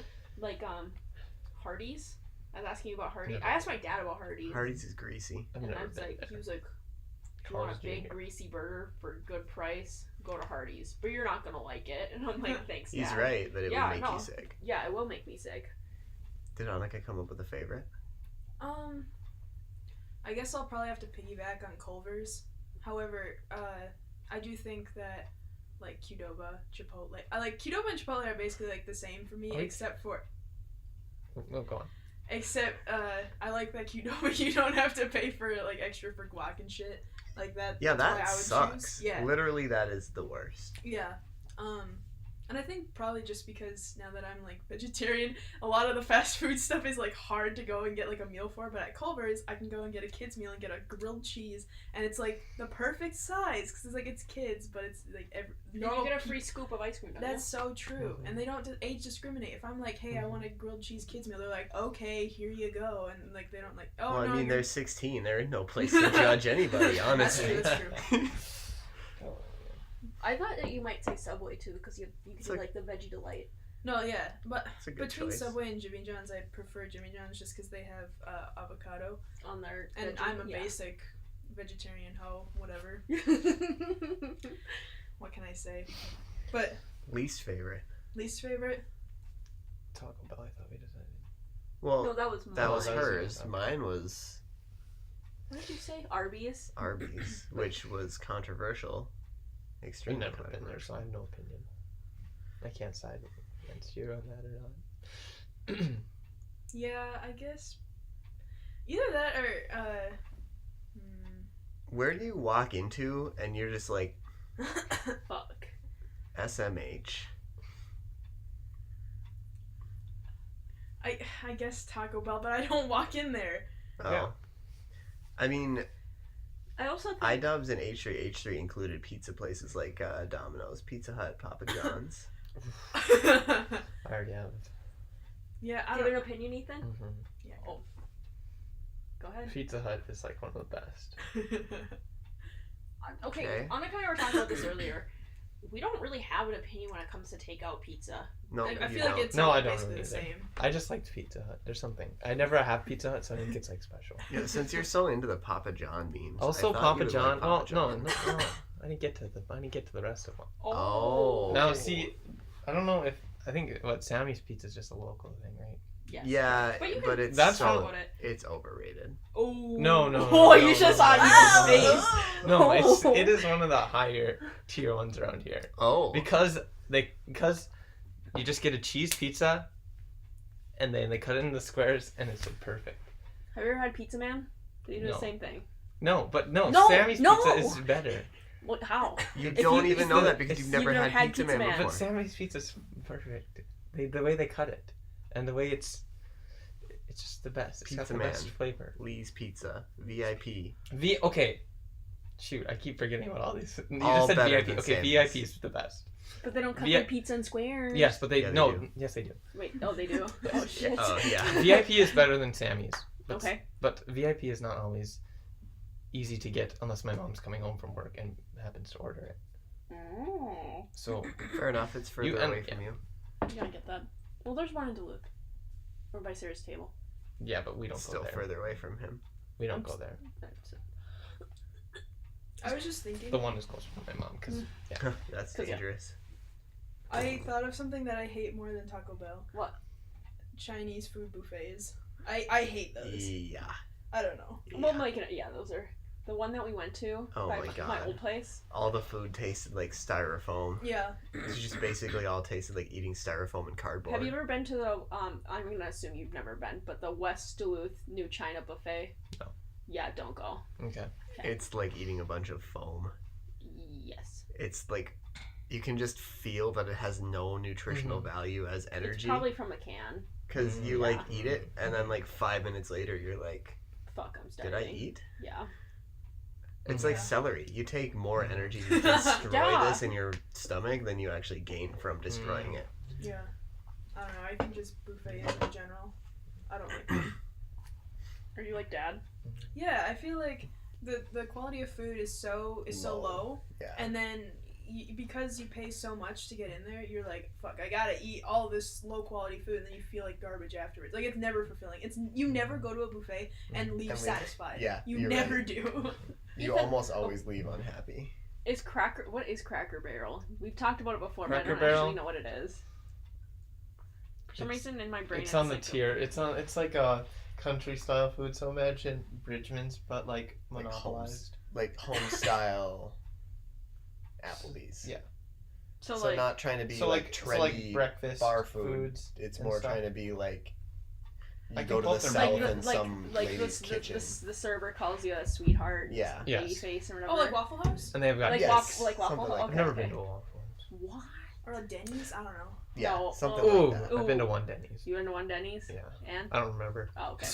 [SPEAKER 3] Hardee's. I was asking you about Hardee's.
[SPEAKER 1] Yeah.
[SPEAKER 3] I asked my dad about Hardee's.
[SPEAKER 2] Hardee's is greasy.
[SPEAKER 1] I've
[SPEAKER 3] And I
[SPEAKER 1] never
[SPEAKER 3] was
[SPEAKER 1] been
[SPEAKER 3] like,
[SPEAKER 1] there.
[SPEAKER 3] he was like, if you want a
[SPEAKER 1] Carl's
[SPEAKER 3] big
[SPEAKER 1] Jr.
[SPEAKER 3] greasy burger for a good price, go to Hardee's. But you're not gonna like it. And I'm like, thanks,
[SPEAKER 2] He's
[SPEAKER 3] Dad.
[SPEAKER 2] right that it
[SPEAKER 3] Yeah,
[SPEAKER 2] would make
[SPEAKER 3] no.
[SPEAKER 2] you sick.
[SPEAKER 3] Yeah, it will make me sick.
[SPEAKER 2] Did Annika come up with a favorite?
[SPEAKER 4] I guess I'll probably have to piggyback on Culver's. However, I do think that like Qdoba, Chipotle, Qdoba and Chipotle are basically like the same for me,
[SPEAKER 1] Are we-
[SPEAKER 4] except for
[SPEAKER 1] Oh, go on.
[SPEAKER 4] I like that Qdoba you don't have to pay for like extra for guac and shit like that.
[SPEAKER 2] Yeah,
[SPEAKER 4] that's
[SPEAKER 2] that
[SPEAKER 4] why I would
[SPEAKER 2] sucks.
[SPEAKER 4] choose. Yeah,
[SPEAKER 2] Literally, that is the worst.
[SPEAKER 4] yeah. And I think probably just because now that I'm like vegetarian, a lot of the fast food stuff is like hard to go and get like a meal for. But at Culver's, I can go and get a kid's meal and get a grilled cheese, and it's like the perfect size because it's kids, but it's like
[SPEAKER 3] You
[SPEAKER 4] normal.
[SPEAKER 3] get a free scoop of ice cream, don't
[SPEAKER 4] That's so true,
[SPEAKER 1] Mhm.
[SPEAKER 4] and they don't age discriminate. If I'm like, hey, I want a grilled cheese kids meal, they're like, okay, here you go, and like they don't like, oh
[SPEAKER 2] Well,
[SPEAKER 4] no,
[SPEAKER 2] I mean,
[SPEAKER 4] you're-
[SPEAKER 2] they're 16. They're in no place to judge anybody,
[SPEAKER 4] That's
[SPEAKER 2] honestly.
[SPEAKER 4] true. That's true.
[SPEAKER 3] I thought that you might say Subway too because you
[SPEAKER 2] It's
[SPEAKER 3] do
[SPEAKER 2] like-
[SPEAKER 3] like the veggie delight.
[SPEAKER 4] No, yeah, but
[SPEAKER 2] It's a good
[SPEAKER 4] between
[SPEAKER 2] choice.
[SPEAKER 4] Subway and Jimmy John's, I prefer Jimmy John's just because they have avocado,
[SPEAKER 3] On their
[SPEAKER 4] and
[SPEAKER 3] veggie-
[SPEAKER 4] I'm a
[SPEAKER 3] yeah.
[SPEAKER 4] basic vegetarian hoe, whatever. What can I say? But
[SPEAKER 2] Least favorite.
[SPEAKER 4] least favorite?
[SPEAKER 1] Taco Bell, I thought we decided.
[SPEAKER 2] Well,
[SPEAKER 3] No, that was
[SPEAKER 2] that
[SPEAKER 3] mine.
[SPEAKER 2] was
[SPEAKER 1] that was
[SPEAKER 2] hers.
[SPEAKER 1] yours.
[SPEAKER 2] Mine was
[SPEAKER 3] What did you say? Arby's.
[SPEAKER 2] Arby's, which was controversial.
[SPEAKER 1] We've
[SPEAKER 2] Extremely
[SPEAKER 1] never been there, so I have no opinion. I can't side against you on that or not.
[SPEAKER 4] Yeah, I guess either that or
[SPEAKER 2] Where do you walk into and you're just like
[SPEAKER 3] Fuck.
[SPEAKER 2] SMH?
[SPEAKER 4] I guess Taco Bell, but I don't walk in there.
[SPEAKER 2] Oh.
[SPEAKER 1] Yeah.
[SPEAKER 2] I mean,
[SPEAKER 3] I also think
[SPEAKER 2] iDubbbz and H3. H3 included pizza places like Domino's, Pizza Hut, Papa John's.
[SPEAKER 1] I already have.
[SPEAKER 4] Yeah, I
[SPEAKER 3] do you have
[SPEAKER 4] don't.
[SPEAKER 3] an opinion, Ethan?
[SPEAKER 1] Mm-hmm.
[SPEAKER 4] Yeah.
[SPEAKER 3] Oh. Go ahead.
[SPEAKER 1] Pizza Hut is like one of the best.
[SPEAKER 3] Okay,
[SPEAKER 2] Okay.
[SPEAKER 3] Annika and I were talking about this earlier. We don't really have an opinion when it comes to takeout pizza.
[SPEAKER 2] No,
[SPEAKER 4] I
[SPEAKER 2] you
[SPEAKER 4] feel like
[SPEAKER 2] don't.
[SPEAKER 4] it's
[SPEAKER 1] No,
[SPEAKER 4] all
[SPEAKER 1] I don't
[SPEAKER 4] basically
[SPEAKER 1] really
[SPEAKER 4] the
[SPEAKER 1] either.
[SPEAKER 4] same.
[SPEAKER 1] I just liked Pizza Hut. There's something. I never have Pizza Hut, so I think it's like special.
[SPEAKER 2] Yeah, since you're so into the Papa John memes.
[SPEAKER 1] Also,
[SPEAKER 2] I thought
[SPEAKER 1] Papa
[SPEAKER 2] you would
[SPEAKER 1] John.
[SPEAKER 2] Like Papa
[SPEAKER 1] No,
[SPEAKER 2] John.
[SPEAKER 1] no. I didn't get to the rest of them.
[SPEAKER 2] Oh.
[SPEAKER 1] Now, see, I don't know if I think what Sammy's Pizza is just a local thing, right?
[SPEAKER 3] Yes.
[SPEAKER 2] Yeah,
[SPEAKER 3] But you
[SPEAKER 2] but
[SPEAKER 3] can
[SPEAKER 2] it's
[SPEAKER 1] That's
[SPEAKER 2] so,
[SPEAKER 3] talk about it.
[SPEAKER 2] it's overrated.
[SPEAKER 3] Oh.
[SPEAKER 1] No, no,
[SPEAKER 3] Oh,
[SPEAKER 1] no,
[SPEAKER 3] you
[SPEAKER 1] no,
[SPEAKER 3] should have
[SPEAKER 1] no,
[SPEAKER 3] saw
[SPEAKER 1] no,
[SPEAKER 3] his
[SPEAKER 1] no,
[SPEAKER 3] face.
[SPEAKER 1] No, it is one of the higher tier ones around here
[SPEAKER 2] Oh.
[SPEAKER 1] because you just get a cheese pizza, and then they cut it into squares, and it's perfect.
[SPEAKER 3] Have you ever had Pizza Man? They do
[SPEAKER 1] No.
[SPEAKER 3] the same thing.
[SPEAKER 1] No, but no,
[SPEAKER 3] No,
[SPEAKER 1] Sammy's
[SPEAKER 3] no.
[SPEAKER 1] Pizza is better.
[SPEAKER 3] What? How?
[SPEAKER 2] You
[SPEAKER 3] If
[SPEAKER 2] don't
[SPEAKER 3] you-
[SPEAKER 2] even
[SPEAKER 3] if
[SPEAKER 2] know
[SPEAKER 1] the-
[SPEAKER 2] that because
[SPEAKER 1] it's-
[SPEAKER 2] you've never had Pizza Man
[SPEAKER 3] Man.
[SPEAKER 2] before.
[SPEAKER 1] But Sammy's Pizza is perfect. The way they cut it, and the way it's just the best. It's got
[SPEAKER 2] Pizza
[SPEAKER 1] the
[SPEAKER 2] Man.
[SPEAKER 1] best flavor.
[SPEAKER 2] Lee's Pizza, VIP.
[SPEAKER 1] Okay. Shoot, I keep forgetting about all these. You
[SPEAKER 2] All
[SPEAKER 1] just said
[SPEAKER 2] better
[SPEAKER 1] VIP.
[SPEAKER 2] than
[SPEAKER 1] Okay,
[SPEAKER 2] Sammy's.
[SPEAKER 1] VIP is the best.
[SPEAKER 3] But they don't cut
[SPEAKER 1] Vi-
[SPEAKER 3] their pizza in squares.
[SPEAKER 1] Yes, but they
[SPEAKER 2] Yeah, they
[SPEAKER 1] no.
[SPEAKER 2] do.
[SPEAKER 1] Yes, they do.
[SPEAKER 3] Wait. Oh, they do. Oh shit.
[SPEAKER 2] Oh yeah.
[SPEAKER 1] VIP is better than Sammy's. But,
[SPEAKER 3] Okay.
[SPEAKER 1] But VIP is not always easy to get unless my mom's coming home from work and happens to order it.
[SPEAKER 3] Oh.
[SPEAKER 1] So
[SPEAKER 2] Fair enough. It's further
[SPEAKER 1] You-
[SPEAKER 2] away from you.
[SPEAKER 3] You gotta get that. Well, there's one in Duluth. Or by Sarah's table.
[SPEAKER 1] yeah, but we don't
[SPEAKER 2] Still
[SPEAKER 1] go there.
[SPEAKER 2] further away from him.
[SPEAKER 1] We don't go there.
[SPEAKER 3] That's it.
[SPEAKER 4] I was just thinking.
[SPEAKER 1] The one is closer to my mom because
[SPEAKER 2] That's
[SPEAKER 3] 'Cause, yeah.
[SPEAKER 2] dangerous.
[SPEAKER 4] I thought of something that I hate more than Taco Bell.
[SPEAKER 3] What?
[SPEAKER 4] Chinese food buffets. I hate those.
[SPEAKER 2] Yeah.
[SPEAKER 4] I don't know.
[SPEAKER 3] Well, like, yeah, those are the one that we went to.
[SPEAKER 2] Oh
[SPEAKER 3] by
[SPEAKER 2] my
[SPEAKER 3] my
[SPEAKER 2] God.
[SPEAKER 3] old place.
[SPEAKER 2] All the food tasted like styrofoam.
[SPEAKER 4] Yeah.
[SPEAKER 2] It just basically all tasted like eating styrofoam and cardboard.
[SPEAKER 3] Have you ever been to the? I'm gonna assume you've never been, but the West Duluth New China buffet.
[SPEAKER 1] No.
[SPEAKER 3] Yeah, don't go.
[SPEAKER 1] okay.
[SPEAKER 2] It's like eating a bunch of foam.
[SPEAKER 3] Yes.
[SPEAKER 2] It's like you can just feel that it has no nutritional value as
[SPEAKER 3] It's
[SPEAKER 2] energy
[SPEAKER 3] probably from a can.
[SPEAKER 2] because you
[SPEAKER 3] Yeah.
[SPEAKER 2] like eat it and then like 5 minutes later you're like,
[SPEAKER 3] Fuck, I'm starving.
[SPEAKER 2] did I eat?
[SPEAKER 3] Yeah.
[SPEAKER 2] It's
[SPEAKER 1] Yeah.
[SPEAKER 2] like celery. You take more energy to destroy
[SPEAKER 3] Yeah.
[SPEAKER 2] this in your stomach than you actually gain from destroying it.
[SPEAKER 4] Yeah. I don't know. I think just buffets in general. I don't like them.
[SPEAKER 3] Are you like Dad?
[SPEAKER 4] Yeah, I feel like the quality of food is so low,
[SPEAKER 2] Yeah.
[SPEAKER 4] and then because you pay so much to get in there, you're like, fuck, I gotta eat all this low quality food, and then you feel like garbage afterwards. Like, it's never fulfilling. You never go to a buffet and leave satisfied.
[SPEAKER 2] Yeah,
[SPEAKER 4] you
[SPEAKER 2] you're
[SPEAKER 4] never
[SPEAKER 2] right.
[SPEAKER 4] do.
[SPEAKER 2] You almost always leave unhappy.
[SPEAKER 3] What is Cracker Barrel? We've talked about it before, but I
[SPEAKER 1] Cracker
[SPEAKER 3] don't
[SPEAKER 1] Barrel?
[SPEAKER 3] actually know what it is. For some reason in my brain
[SPEAKER 1] It's on the
[SPEAKER 3] like
[SPEAKER 1] tier. It's like a country style food. So imagine Bridgman's, but like
[SPEAKER 2] Like
[SPEAKER 1] monopolized.
[SPEAKER 2] Home style Applebee's.
[SPEAKER 1] Yeah.
[SPEAKER 3] So
[SPEAKER 2] So
[SPEAKER 3] like
[SPEAKER 2] not trying to be
[SPEAKER 1] So
[SPEAKER 2] like
[SPEAKER 1] so like
[SPEAKER 2] trendy
[SPEAKER 1] breakfast
[SPEAKER 2] bar food.
[SPEAKER 1] foods.
[SPEAKER 2] It's
[SPEAKER 1] and
[SPEAKER 2] more
[SPEAKER 1] stuff.
[SPEAKER 2] trying to be like you
[SPEAKER 1] I
[SPEAKER 2] go
[SPEAKER 1] think
[SPEAKER 2] to the
[SPEAKER 1] both are
[SPEAKER 2] south
[SPEAKER 1] better.
[SPEAKER 2] in some lady's kitchen.
[SPEAKER 3] the server calls you a sweetheart,
[SPEAKER 2] Yeah.
[SPEAKER 3] baby
[SPEAKER 1] Yes.
[SPEAKER 3] face or whatever.
[SPEAKER 4] Oh, like Waffle House
[SPEAKER 1] And they've got.
[SPEAKER 3] like,
[SPEAKER 2] Yes,
[SPEAKER 3] like Waffle
[SPEAKER 2] something like
[SPEAKER 3] House?
[SPEAKER 1] I've never
[SPEAKER 3] Okay.
[SPEAKER 1] been to a Waffle House.
[SPEAKER 3] What?
[SPEAKER 4] or a Denny's. I don't know.
[SPEAKER 2] Yeah,
[SPEAKER 3] No.
[SPEAKER 2] something
[SPEAKER 1] Ooh,
[SPEAKER 2] like that.
[SPEAKER 1] I've been to
[SPEAKER 3] Ooh.
[SPEAKER 1] one Denny's.
[SPEAKER 3] You went to one Denny's?
[SPEAKER 1] Yeah.
[SPEAKER 3] And?
[SPEAKER 1] I don't remember.
[SPEAKER 3] Oh, okay.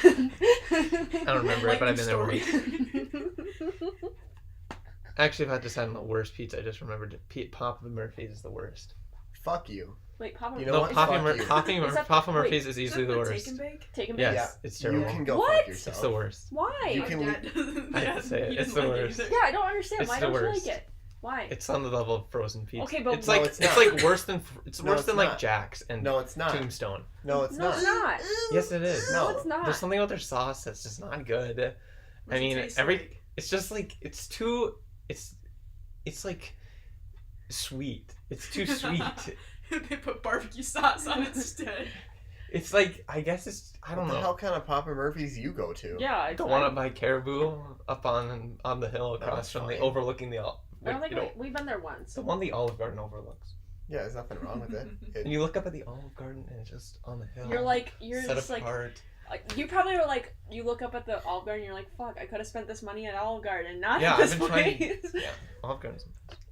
[SPEAKER 1] I don't remember it, but I've been there
[SPEAKER 4] Lightning
[SPEAKER 1] once. Actually, if I had to decide on the worst pizza, I just remembered Papa Murphy's is the worst.
[SPEAKER 2] Fuck you.
[SPEAKER 3] Wait, Papa
[SPEAKER 2] You know
[SPEAKER 1] No,
[SPEAKER 2] what?
[SPEAKER 1] Papa,
[SPEAKER 2] Fuck you.
[SPEAKER 3] Is that-
[SPEAKER 1] Papa
[SPEAKER 3] wait,
[SPEAKER 1] Murphy's is
[SPEAKER 4] Is
[SPEAKER 1] easily
[SPEAKER 4] that
[SPEAKER 1] the
[SPEAKER 4] the
[SPEAKER 1] worst.
[SPEAKER 4] take and bake?
[SPEAKER 3] Take him
[SPEAKER 1] Yes,
[SPEAKER 2] Yeah.
[SPEAKER 1] it's
[SPEAKER 2] You
[SPEAKER 1] terrible.
[SPEAKER 2] can go
[SPEAKER 3] What?
[SPEAKER 2] fuck yourself.
[SPEAKER 1] It's the worst.
[SPEAKER 3] Why?
[SPEAKER 2] You
[SPEAKER 4] My
[SPEAKER 2] can
[SPEAKER 4] dad doesn't-
[SPEAKER 1] I have to say it,
[SPEAKER 4] he
[SPEAKER 1] it's
[SPEAKER 4] doesn't
[SPEAKER 1] the
[SPEAKER 4] like it
[SPEAKER 1] worst.
[SPEAKER 4] either.
[SPEAKER 3] Yeah, I don't understand.
[SPEAKER 1] It's
[SPEAKER 3] Why
[SPEAKER 1] the
[SPEAKER 3] don't you
[SPEAKER 1] worst.
[SPEAKER 3] like it? Why?
[SPEAKER 1] It's on the level of frozen pizza.
[SPEAKER 3] Okay, but
[SPEAKER 1] it's
[SPEAKER 2] No,
[SPEAKER 1] like
[SPEAKER 2] it's
[SPEAKER 1] it's
[SPEAKER 2] not.
[SPEAKER 1] like worse than
[SPEAKER 2] No,
[SPEAKER 1] worse
[SPEAKER 2] it's
[SPEAKER 1] than like
[SPEAKER 2] not.
[SPEAKER 1] Jack's and
[SPEAKER 2] No, it's not.
[SPEAKER 1] Tombstone.
[SPEAKER 2] No, it's
[SPEAKER 3] No,
[SPEAKER 2] not.
[SPEAKER 3] it's not.
[SPEAKER 1] Yes, it is.
[SPEAKER 3] No, it's not.
[SPEAKER 1] There's something about their sauce that's just not good.
[SPEAKER 4] What's
[SPEAKER 1] I
[SPEAKER 4] it
[SPEAKER 1] mean,
[SPEAKER 4] taste
[SPEAKER 1] every
[SPEAKER 4] like?
[SPEAKER 1] it's just like it's like sweet. It's too sweet.
[SPEAKER 4] They put barbecue sauce on it instead.
[SPEAKER 1] It's like I guess it's I don't
[SPEAKER 2] What the
[SPEAKER 1] know.
[SPEAKER 2] hell kind of Papa Murphy's you go to?
[SPEAKER 3] Yeah,
[SPEAKER 1] The one up by Caribou, up on the hill across
[SPEAKER 2] That's
[SPEAKER 1] from the
[SPEAKER 2] fine.
[SPEAKER 1] overlooking the
[SPEAKER 3] I don't think
[SPEAKER 1] you know,
[SPEAKER 3] we've been there once.
[SPEAKER 1] the one the Olive Garden overlooks.
[SPEAKER 2] Yeah, there's nothing wrong with it.
[SPEAKER 1] And you look up at the Olive Garden and it's just on the hill.
[SPEAKER 3] You're
[SPEAKER 1] set
[SPEAKER 3] just like
[SPEAKER 1] apart.
[SPEAKER 3] you probably were like you look up at the Olive Garden and you're like, fuck, I could have spent this money at Olive Garden, not
[SPEAKER 1] Yeah,
[SPEAKER 3] at this
[SPEAKER 1] I've been trying-
[SPEAKER 3] place.
[SPEAKER 1] Yeah, Olive Garden's.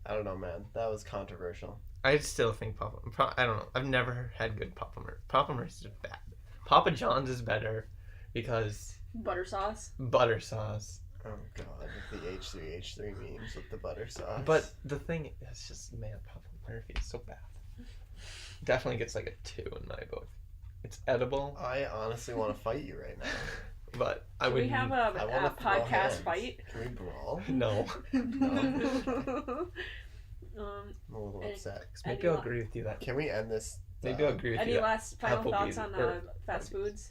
[SPEAKER 2] I don't know, man. That was controversial.
[SPEAKER 1] I still think I don't know. I've never had good Papa Murphy. Papa Murphy's is bad. Papa John's is better because
[SPEAKER 3] Butter sauce.
[SPEAKER 1] butter sauce.
[SPEAKER 2] Oh god, the H3H3 memes with the butter sauce.
[SPEAKER 1] But the thing is just, man, Papa Murphy is so bad. Definitely gets like a 2 in my book. It's edible,
[SPEAKER 2] I honestly want to fight you right now.
[SPEAKER 1] but I
[SPEAKER 3] Should
[SPEAKER 1] would
[SPEAKER 3] we have
[SPEAKER 2] I
[SPEAKER 3] a
[SPEAKER 2] wanna throw
[SPEAKER 3] podcast
[SPEAKER 2] hands.
[SPEAKER 3] fight?
[SPEAKER 2] Can we brawl?
[SPEAKER 1] no.
[SPEAKER 3] um,
[SPEAKER 2] I'm a little
[SPEAKER 3] Any-
[SPEAKER 2] upset.
[SPEAKER 1] Maybe I'll agree with you that.
[SPEAKER 2] Can we end this?
[SPEAKER 1] Maybe I'll agree with
[SPEAKER 3] any
[SPEAKER 1] you. That.
[SPEAKER 3] last final
[SPEAKER 1] Applebee's
[SPEAKER 3] thoughts on
[SPEAKER 1] or
[SPEAKER 3] fast foods?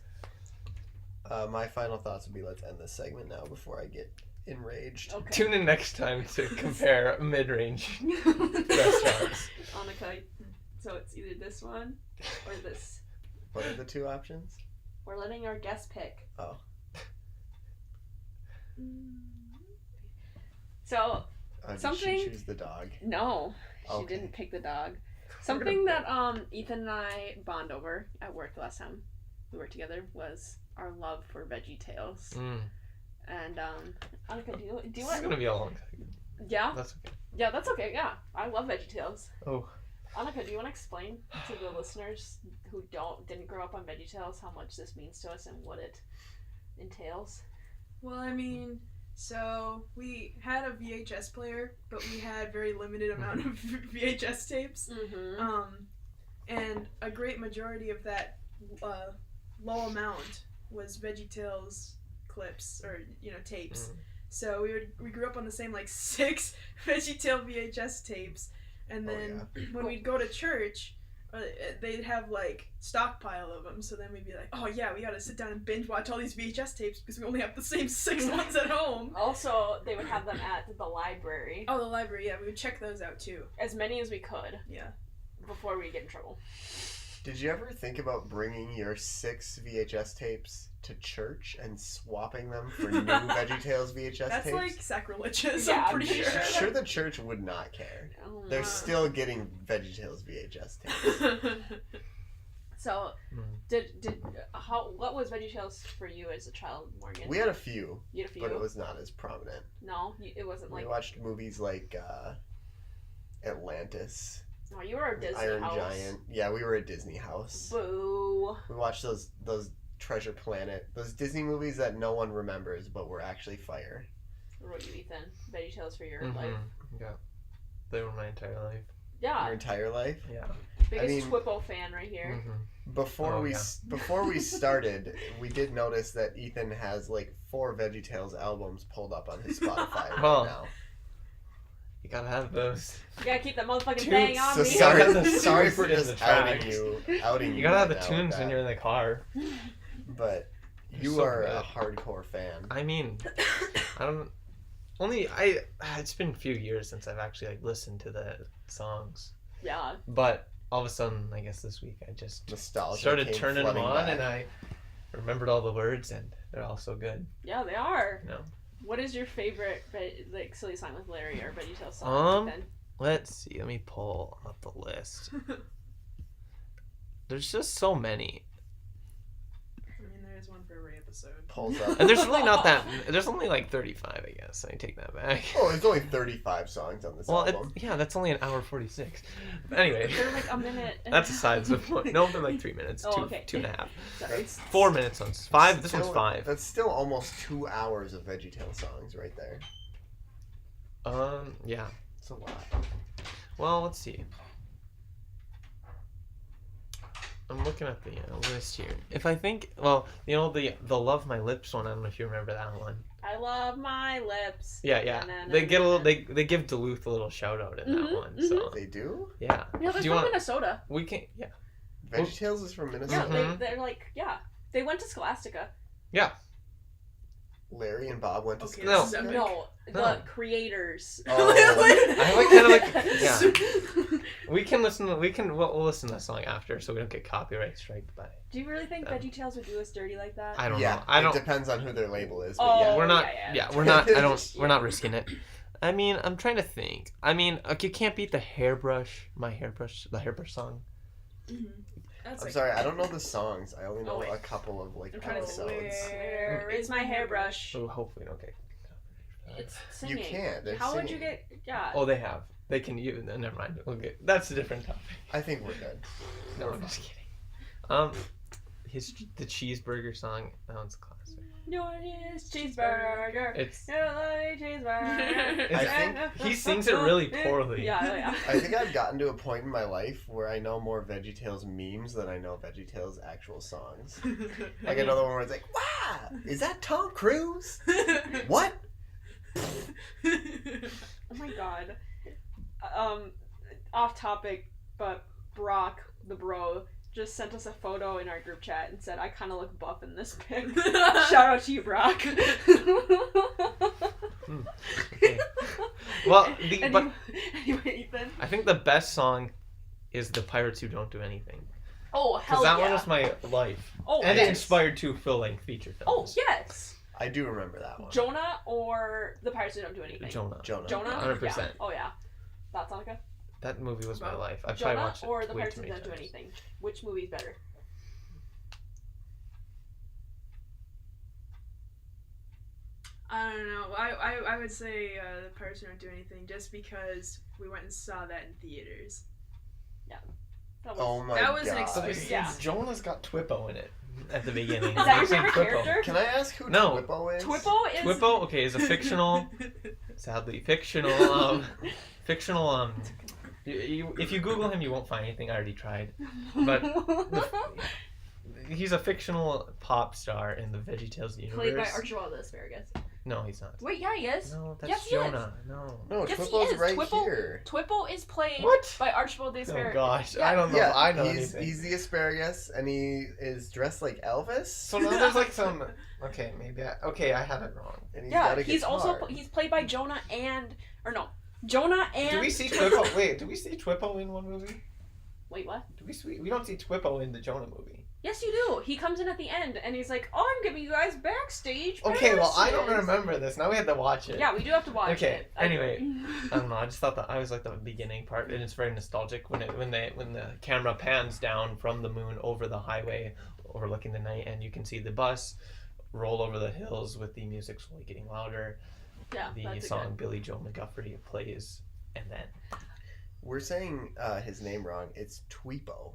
[SPEAKER 2] My final thoughts would be let's end this segment now before I get enraged.
[SPEAKER 3] Okay.
[SPEAKER 1] Tune in next time to compare mid-range restaurants.
[SPEAKER 3] Annika, so it's either this one or this.
[SPEAKER 2] What are the two options?
[SPEAKER 3] We're letting our guest pick.
[SPEAKER 2] Oh.
[SPEAKER 3] So
[SPEAKER 2] Did
[SPEAKER 3] Something-
[SPEAKER 2] she choose the dog?
[SPEAKER 3] no, she
[SPEAKER 2] Okay.
[SPEAKER 3] didn't pick the dog. Something that Ethan and I bond over at work the last time we worked together was our love for VeggieTales. And Annika, do you
[SPEAKER 1] This is
[SPEAKER 3] want?
[SPEAKER 1] gonna be a long segment.
[SPEAKER 3] Yeah,
[SPEAKER 1] That's okay.
[SPEAKER 3] yeah, that's okay. Yeah, I love VeggieTales.
[SPEAKER 1] Oh.
[SPEAKER 3] Annika, do you want to explain to the listeners who didn't grow up on VeggieTales how much this means to us and what it entails?
[SPEAKER 4] Well, I mean, so we had a VHS player, but we had very limited amount of VHS tapes.
[SPEAKER 3] Mm-hmm.
[SPEAKER 4] And a great majority of that low amount was VeggieTales clips or tapes. So we grew up on the same like 6 VeggieTale VHS tapes, and then when we'd go to church, they'd have like stockpile of them. So then we'd be like, oh yeah, we gotta sit down and binge watch all these VHS tapes because we only have the same 6 ones at home.
[SPEAKER 3] Also, they would have them at the library.
[SPEAKER 4] Oh, the library, yeah, we would check those out too.
[SPEAKER 3] As many as we could.
[SPEAKER 4] Yeah.
[SPEAKER 3] Before we get in trouble.
[SPEAKER 2] Did you ever think about bringing your 6 VHS tapes to church and swapping them for new VeggieTales VHS
[SPEAKER 4] That's
[SPEAKER 2] tapes?
[SPEAKER 4] like sacrilegious,
[SPEAKER 3] Yeah,
[SPEAKER 4] I'm pretty
[SPEAKER 3] I'm
[SPEAKER 4] sure.
[SPEAKER 2] Sure, the church would not care. They're still getting VeggieTales VHS tapes.
[SPEAKER 3] So, what was VeggieTales for you as a child, Morgan?
[SPEAKER 2] We had a few,
[SPEAKER 3] You had a few?
[SPEAKER 2] but it was not as prominent.
[SPEAKER 3] No, it wasn't like.
[SPEAKER 2] We watched movies like Atlantis,
[SPEAKER 3] Oh, you were a Disney
[SPEAKER 2] Iron
[SPEAKER 3] house.
[SPEAKER 2] Giant. Yeah, we were a Disney house.
[SPEAKER 3] Boo.
[SPEAKER 2] We watched those Treasure Planet, those Disney movies that no one remembers but were actually fire.
[SPEAKER 3] What about you, Ethan? VeggieTales for your
[SPEAKER 1] Mhm.
[SPEAKER 3] life?
[SPEAKER 1] Yeah. They were my entire life.
[SPEAKER 3] Yeah.
[SPEAKER 2] Your entire life?
[SPEAKER 1] Yeah.
[SPEAKER 3] Biggest
[SPEAKER 2] mean-
[SPEAKER 3] Twippo fan right here.
[SPEAKER 1] Mhm.
[SPEAKER 2] Before
[SPEAKER 1] Oh,
[SPEAKER 2] we
[SPEAKER 1] yeah.
[SPEAKER 2] before we started, we did notice that Ethan has like 4 VeggieTales albums pulled up on his Spotify right
[SPEAKER 1] Well,
[SPEAKER 2] now.
[SPEAKER 1] You gotta have those.
[SPEAKER 3] You gotta keep that motherfucking
[SPEAKER 1] Dude,
[SPEAKER 3] thing on
[SPEAKER 2] So
[SPEAKER 3] me.
[SPEAKER 1] You gotta have the
[SPEAKER 2] sorry
[SPEAKER 1] tunes
[SPEAKER 2] for
[SPEAKER 1] in
[SPEAKER 2] just
[SPEAKER 1] the
[SPEAKER 2] outing
[SPEAKER 1] tracks.
[SPEAKER 2] you.
[SPEAKER 1] You gotta have the
[SPEAKER 2] right now
[SPEAKER 1] tunes
[SPEAKER 2] with
[SPEAKER 1] when
[SPEAKER 2] that.
[SPEAKER 1] you're in the car.
[SPEAKER 2] But you
[SPEAKER 1] so
[SPEAKER 2] are
[SPEAKER 1] good.
[SPEAKER 2] a hardcore fan.
[SPEAKER 1] I mean, I don't. It's been a few years since I've actually like listened to the songs,
[SPEAKER 3] Yeah.
[SPEAKER 1] but all of a sudden, I guess this week I just
[SPEAKER 2] Nostalgia
[SPEAKER 1] started
[SPEAKER 2] came
[SPEAKER 1] turning them
[SPEAKER 2] flooding
[SPEAKER 1] on,
[SPEAKER 2] back.
[SPEAKER 1] and I remembered all the words, and they're all so good.
[SPEAKER 3] Yeah, they are.
[SPEAKER 1] No.
[SPEAKER 3] What is your favorite like silly song with Larry or VeggieTales song? Then?
[SPEAKER 1] Let's see. Let me pull up the list. There's just so many,
[SPEAKER 4] I mean, there is one for every episode.
[SPEAKER 2] Pulls up.
[SPEAKER 1] and there's really not that. There's only like 35, I guess. I take that back.
[SPEAKER 2] Oh, there's only 35 songs on this
[SPEAKER 1] Well,
[SPEAKER 2] album.
[SPEAKER 1] yeah, that's only an hour 46. But anyway,
[SPEAKER 3] They're like a minute.
[SPEAKER 1] that's aside the point. No, they're like 3 minutes.
[SPEAKER 3] Oh,
[SPEAKER 1] two,
[SPEAKER 3] okay.
[SPEAKER 1] 2.5.
[SPEAKER 3] Sorry.
[SPEAKER 1] 4 minutes on 5. This one's
[SPEAKER 2] Still-
[SPEAKER 1] 5.
[SPEAKER 2] That's still almost 2 hours of VeggieTales songs right there.
[SPEAKER 1] Yeah.
[SPEAKER 2] It's a lot.
[SPEAKER 1] Well, let's see. I'm looking at the list here. If I think, well, the Love My Lips one. I don't know if you remember that one.
[SPEAKER 3] I love my lips.
[SPEAKER 1] Yeah, yeah.
[SPEAKER 3] Na, na,
[SPEAKER 1] They get a little.
[SPEAKER 3] na.
[SPEAKER 1] They give Duluth a little shout out in that
[SPEAKER 3] Mhm,
[SPEAKER 1] one. So
[SPEAKER 2] They do?
[SPEAKER 1] yeah.
[SPEAKER 3] Yeah, they're
[SPEAKER 1] Do you
[SPEAKER 3] from
[SPEAKER 1] want?
[SPEAKER 3] Minnesota.
[SPEAKER 1] We can. Yeah.
[SPEAKER 2] VeggieTales is from
[SPEAKER 3] Yeah,
[SPEAKER 2] Minnesota.
[SPEAKER 1] Mhm.
[SPEAKER 3] they're like, yeah. They went to Scholastica.
[SPEAKER 2] Larry and Bob went to
[SPEAKER 4] Okay,
[SPEAKER 2] school.
[SPEAKER 1] No.
[SPEAKER 4] this is epic.
[SPEAKER 3] No, the
[SPEAKER 1] No.
[SPEAKER 3] creators.
[SPEAKER 2] Oh.
[SPEAKER 1] I like kind of like. Yeah. We can listen. We'll listen to the song after, so we don't get copyright striked by.
[SPEAKER 3] Do you really think
[SPEAKER 1] Um,
[SPEAKER 3] VeggieTales would do us dirty like that?
[SPEAKER 1] I don't
[SPEAKER 2] Yeah,
[SPEAKER 1] know. I don't.
[SPEAKER 2] It depends on who their label is, but
[SPEAKER 3] Oh.
[SPEAKER 2] yeah.
[SPEAKER 1] We're not.
[SPEAKER 3] yeah,
[SPEAKER 1] Yeah,
[SPEAKER 3] yeah.
[SPEAKER 1] we're not. I don't. We're not risking it. I mean, I'm trying to think. I mean, you can't beat the hairbrush. The hairbrush song.
[SPEAKER 4] Mhm. That's
[SPEAKER 2] I'm
[SPEAKER 4] like,
[SPEAKER 2] sorry, I don't know the songs. I only know
[SPEAKER 3] Oh, wait.
[SPEAKER 2] a couple of like
[SPEAKER 3] I'm trying to
[SPEAKER 2] episodes.
[SPEAKER 3] Where is my hairbrush?
[SPEAKER 1] So hopefully, okay.
[SPEAKER 3] It's singing.
[SPEAKER 2] You can't. They're
[SPEAKER 3] How would you
[SPEAKER 2] singing.
[SPEAKER 3] get? Yeah.
[SPEAKER 1] Oh, they have. They can use. Never mind. Okay, that's a different topic.
[SPEAKER 2] I think we're good.
[SPEAKER 1] No, I'm just kidding. The cheeseburger song. That one's a classic.
[SPEAKER 3] Yours cheeseburger.
[SPEAKER 1] It's.
[SPEAKER 3] Your lovely cheeseburger.
[SPEAKER 2] I think
[SPEAKER 1] he sings it really poorly.
[SPEAKER 3] Yeah, yeah.
[SPEAKER 2] I think I've gotten to a point in my life where I know more VeggieTales memes than I know VeggieTales actual songs. Like another one where it's like, "Wow, is that Tom Cruise? What?"
[SPEAKER 3] Oh my god. Off topic, but Brock, the bro, just sent us a photo in our group chat and said, I kind of look buff in this pic. Shout out to you, Brock.
[SPEAKER 1] Okay. Well, but
[SPEAKER 3] Anyway, Ethan.
[SPEAKER 1] I think the best song is the Pirates Who Don't Do Anything.
[SPEAKER 3] Oh, hell
[SPEAKER 1] Because that
[SPEAKER 3] yeah.
[SPEAKER 1] one was my life.
[SPEAKER 3] Oh,
[SPEAKER 1] And
[SPEAKER 3] yes.
[SPEAKER 1] it inspired 2 full-length feature
[SPEAKER 3] Oh,
[SPEAKER 1] films.
[SPEAKER 3] yes.
[SPEAKER 2] I do remember that one.
[SPEAKER 3] Jonah or The Pirates Who Don't Do Anything?
[SPEAKER 1] Jonah.
[SPEAKER 2] Jonah.
[SPEAKER 3] Jonah?
[SPEAKER 1] 100%.
[SPEAKER 3] Yeah. Oh, yeah. That's Annika?
[SPEAKER 1] That movie was my
[SPEAKER 4] About
[SPEAKER 1] life. I've probably
[SPEAKER 3] Jonah
[SPEAKER 1] watched it
[SPEAKER 3] or The
[SPEAKER 1] way
[SPEAKER 3] Pirates
[SPEAKER 1] too
[SPEAKER 3] Who
[SPEAKER 1] many
[SPEAKER 3] Don't Do
[SPEAKER 1] times.
[SPEAKER 3] Anything? Which movie's better?
[SPEAKER 4] I don't know. I would say the Pirates Who Don't Do Anything just because we went and saw that in theaters.
[SPEAKER 3] That was,
[SPEAKER 2] Oh my
[SPEAKER 4] That was an
[SPEAKER 2] god.
[SPEAKER 4] experience.
[SPEAKER 3] Yeah.
[SPEAKER 1] Jonah's got Twippo in it at the beginning.
[SPEAKER 3] Is that your
[SPEAKER 1] They say
[SPEAKER 3] favorite
[SPEAKER 1] Twippo.
[SPEAKER 3] character?
[SPEAKER 2] Can I ask who
[SPEAKER 1] No.
[SPEAKER 2] Twippo is?
[SPEAKER 3] Twippo is...
[SPEAKER 1] Twippo, okay, is a fictional, sadly fictional, if you Google him, you won't find anything. I already tried. But he's a fictional pop star in the VeggieTales universe.
[SPEAKER 3] Played by Archibald the Asparagus.
[SPEAKER 1] No, he's not.
[SPEAKER 3] Wait, yeah, he is.
[SPEAKER 1] No, that's
[SPEAKER 3] Yes, he is.
[SPEAKER 1] Jonah. No.
[SPEAKER 2] No,
[SPEAKER 3] Yes, he
[SPEAKER 2] Twippo's
[SPEAKER 3] is.
[SPEAKER 2] right
[SPEAKER 3] Twippo-
[SPEAKER 2] here.
[SPEAKER 3] Twippo is played
[SPEAKER 1] What?
[SPEAKER 3] by Archibald the
[SPEAKER 1] Oh
[SPEAKER 3] Asparagus.
[SPEAKER 1] gosh,
[SPEAKER 3] Yeah.
[SPEAKER 1] I don't know.
[SPEAKER 2] Yeah,
[SPEAKER 1] if I know
[SPEAKER 2] he's
[SPEAKER 1] anything.
[SPEAKER 2] the asparagus, and he is dressed like Elvis.
[SPEAKER 1] So now there's like some. Okay, maybe. I had it wrong.
[SPEAKER 2] And
[SPEAKER 3] Yeah,
[SPEAKER 2] got a
[SPEAKER 3] he's also
[SPEAKER 2] guitar.
[SPEAKER 3] he's played by Jonah and Jonah and
[SPEAKER 1] Do we see Twippo? Wait, do we see Twippo in one movie?
[SPEAKER 3] Wait, what?
[SPEAKER 1] We don't see Twippo in the Jonah movie.
[SPEAKER 3] Yes, you do. He comes in at the end and he's like, "Oh, I'm giving you guys backstage."
[SPEAKER 1] Okay, well I don't
[SPEAKER 3] passes."
[SPEAKER 1] remember this. Now we have to watch it.
[SPEAKER 3] Yeah, we do have to watch
[SPEAKER 1] Okay,
[SPEAKER 3] it.
[SPEAKER 1] anyway. I don't know. I just thought that I was like the beginning part, and it's very nostalgic when the camera pans down from the moon over the highway, overlooking the night, and you can see the bus roll over the hills with the music slowly getting louder.
[SPEAKER 3] Yeah,
[SPEAKER 1] The
[SPEAKER 3] that's
[SPEAKER 1] song
[SPEAKER 3] good.
[SPEAKER 1] Billy Joe McGuffrey plays, and then
[SPEAKER 2] We're saying his name wrong. It's Twippo.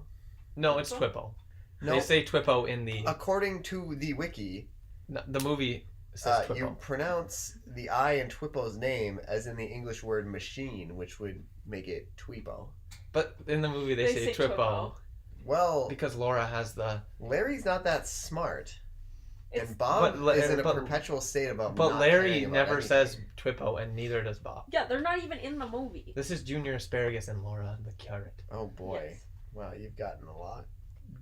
[SPEAKER 1] no, it's Twippo.
[SPEAKER 2] No,
[SPEAKER 1] They say Twippo in the
[SPEAKER 2] according to the wiki,
[SPEAKER 1] the movie says Twippo.
[SPEAKER 2] you pronounce the I in Twippo's name as in the English word machine, which would make it Tweepo.
[SPEAKER 1] But in the movie they say Twippo.
[SPEAKER 2] Well,
[SPEAKER 1] Because Laura has the...
[SPEAKER 2] Larry's not that smart.
[SPEAKER 3] It's-
[SPEAKER 2] And Bob is in a
[SPEAKER 1] but-
[SPEAKER 2] perpetual state about
[SPEAKER 1] But
[SPEAKER 2] not
[SPEAKER 1] Larry
[SPEAKER 2] caring about
[SPEAKER 1] never
[SPEAKER 2] anything.
[SPEAKER 1] says Twippo, and neither does Bob.
[SPEAKER 3] Yeah, they're not even in the movie.
[SPEAKER 1] This is Junior Asparagus and Laura the carrot.
[SPEAKER 2] Oh boy.
[SPEAKER 3] Yes.
[SPEAKER 2] Wow, you've gotten a lot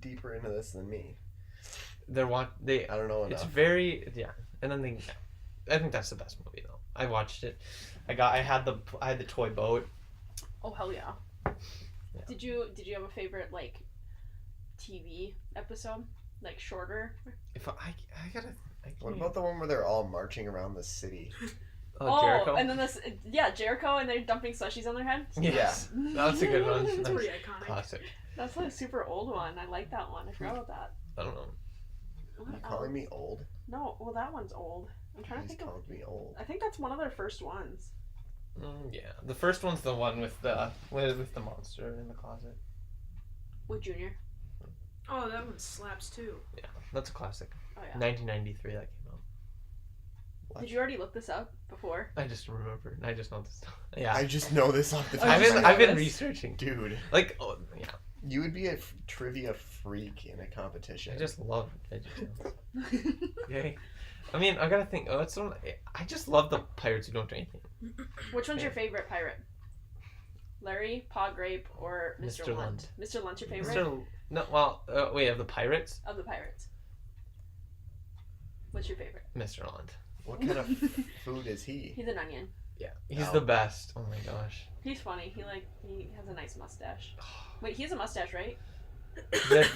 [SPEAKER 2] deeper into this than me.
[SPEAKER 1] They
[SPEAKER 2] I don't know enough.
[SPEAKER 1] It's very and then I think that's the best movie though. I watched it. I had the toy boat.
[SPEAKER 3] Oh hell yeah.
[SPEAKER 1] Yeah.
[SPEAKER 3] Did you have a favorite like TV episode, like shorter?
[SPEAKER 1] If I gotta.
[SPEAKER 2] What about the one where they're all marching around the city?
[SPEAKER 1] Jericho?
[SPEAKER 3] and then Jericho, and they're dumping slushies on their head.
[SPEAKER 1] Yes. That's a good one.
[SPEAKER 4] It's
[SPEAKER 1] Nice.
[SPEAKER 4] pretty iconic.
[SPEAKER 1] Classic.
[SPEAKER 3] That's like a super old one. I like that one. I forgot about that.
[SPEAKER 1] I don't know.
[SPEAKER 3] What
[SPEAKER 2] Are you
[SPEAKER 3] else?
[SPEAKER 2] calling me old?
[SPEAKER 3] No, well that one's old. I'm trying to
[SPEAKER 2] He's
[SPEAKER 3] think of.
[SPEAKER 2] called me old.
[SPEAKER 3] I think that's one of their first ones.
[SPEAKER 1] Yeah, the first one's the one with the monster in the closet.
[SPEAKER 3] With Junior.
[SPEAKER 4] Oh, that one slaps too.
[SPEAKER 1] Yeah, that's a classic.
[SPEAKER 3] Oh yeah.
[SPEAKER 1] 1993 that came out.
[SPEAKER 2] What?
[SPEAKER 3] Did you already look this up before?
[SPEAKER 1] I just remember. I just know this. Yeah.
[SPEAKER 2] I just know this off the top
[SPEAKER 3] I
[SPEAKER 2] of
[SPEAKER 3] just
[SPEAKER 2] my
[SPEAKER 3] know
[SPEAKER 1] I've been
[SPEAKER 3] this.
[SPEAKER 1] researching.
[SPEAKER 2] Dude,
[SPEAKER 1] Like, oh, yeah.
[SPEAKER 2] you would be a trivia freak in a competition.
[SPEAKER 1] I just love VeggieTales. Okay. I mean, I gotta think. Oh, it's so. I just love the pirates who don't do anything.
[SPEAKER 3] Which one's your favorite pirate? Larry, Paw Grape, or Mr.
[SPEAKER 1] Mr.
[SPEAKER 3] Lunt?
[SPEAKER 1] Lunt.
[SPEAKER 3] Mr. Lunt's your favorite
[SPEAKER 1] No, well, wait, of the pirates,
[SPEAKER 3] of the pirates. What's your favorite?
[SPEAKER 1] Mr. Lunt.
[SPEAKER 2] What kind of food is he?
[SPEAKER 3] He's an onion.
[SPEAKER 1] Yeah, he's
[SPEAKER 2] Oh.
[SPEAKER 1] the best. Oh my gosh.
[SPEAKER 3] He's funny. He has a nice mustache. Wait, he has a mustache, right?
[SPEAKER 1] He has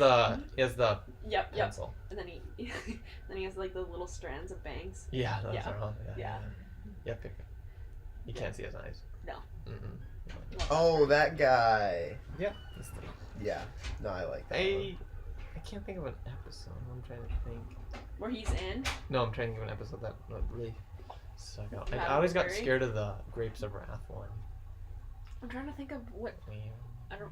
[SPEAKER 1] the
[SPEAKER 3] Yep.
[SPEAKER 1] pencil.
[SPEAKER 3] And then he has like the little strands of bangs.
[SPEAKER 1] Yeah, those
[SPEAKER 3] Yeah.
[SPEAKER 1] are all. Yeah.
[SPEAKER 3] Yeah.
[SPEAKER 1] Yep. You can't see his eyes.
[SPEAKER 3] No.
[SPEAKER 1] Mm-hmm.
[SPEAKER 2] Oh, that guy.
[SPEAKER 1] Yeah.
[SPEAKER 2] Yeah. No, I like that one.
[SPEAKER 1] I can't think of an episode. I'm trying to think.
[SPEAKER 3] Where he's in.
[SPEAKER 1] No, I'm trying to think of an episode that really stuck out. I
[SPEAKER 3] Madame
[SPEAKER 1] always got
[SPEAKER 3] Bovary?
[SPEAKER 1] scared of the Grapes of Wrath one.
[SPEAKER 3] I'm trying to think of what. I don't.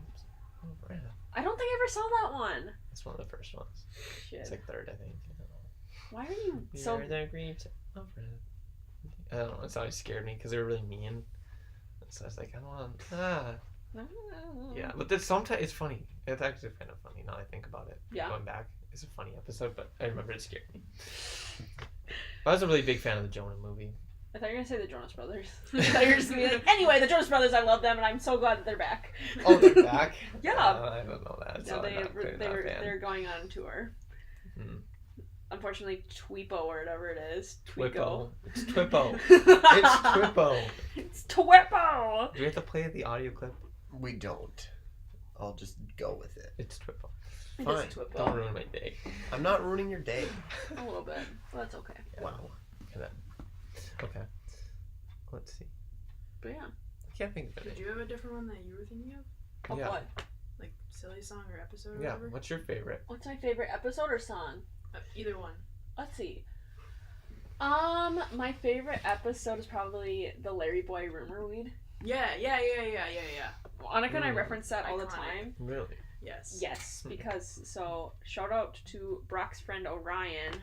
[SPEAKER 1] Yeah,
[SPEAKER 3] I don't think I ever saw that one.
[SPEAKER 1] that's one of the first ones.
[SPEAKER 3] Shit.
[SPEAKER 1] It's like third, I think. I don't know.
[SPEAKER 3] Why are you so?
[SPEAKER 1] You're the Grapes of Wrath. I don't know. It's always scared me because they were really mean. So I was like, I don't want. Yeah, but then sometimes it's funny. It's actually kind of funny now I think about it.
[SPEAKER 3] Yeah.
[SPEAKER 1] Going back, it's a funny episode, but I remember it scared me. I was a really big fan of the Jonah movie.
[SPEAKER 3] I thought you were gonna say the Jonas Brothers. I thought you were just gonna be like, anyway, the Jonas Brothers, I love them, and I'm so glad that they're back.
[SPEAKER 1] Oh, they're back?
[SPEAKER 3] Yeah.
[SPEAKER 1] I don't know that.
[SPEAKER 3] No,
[SPEAKER 1] So
[SPEAKER 3] they're going on tour.
[SPEAKER 1] Hmm.
[SPEAKER 3] Unfortunately, Tweepo or whatever it is.
[SPEAKER 1] Twippo.
[SPEAKER 3] Tweeko.
[SPEAKER 1] It's Twippo. It's Twippo.
[SPEAKER 3] It's Twippo.
[SPEAKER 1] Do we have to play the audio clip?
[SPEAKER 2] We don't. I'll just go with it.
[SPEAKER 1] It's Twippo.
[SPEAKER 3] It
[SPEAKER 2] Fine.
[SPEAKER 3] is Twippo.
[SPEAKER 1] Don't ruin my day.
[SPEAKER 2] I'm not ruining your day.
[SPEAKER 3] A little bit. Well, that's okay.
[SPEAKER 1] Yeah.
[SPEAKER 2] Wow.
[SPEAKER 1] Okay. Let's see.
[SPEAKER 3] But yeah.
[SPEAKER 1] I can't think of
[SPEAKER 4] Did
[SPEAKER 1] it.
[SPEAKER 4] you have a different one that you were thinking of?
[SPEAKER 3] Of
[SPEAKER 1] Yeah.
[SPEAKER 3] what?
[SPEAKER 4] Like silly song or episode or
[SPEAKER 1] Yeah.
[SPEAKER 4] whatever?
[SPEAKER 1] What's your favorite?
[SPEAKER 3] What's my favorite episode or song?
[SPEAKER 4] Either one.
[SPEAKER 3] Let's see. My favorite episode is probably the Larry Boy Rumor Weed.
[SPEAKER 4] Yeah.
[SPEAKER 3] Annika and I reference that all the
[SPEAKER 4] Iconic.
[SPEAKER 3] time.
[SPEAKER 1] Really?
[SPEAKER 4] Yes.
[SPEAKER 3] Yes, because shout out to Brock's friend Orion.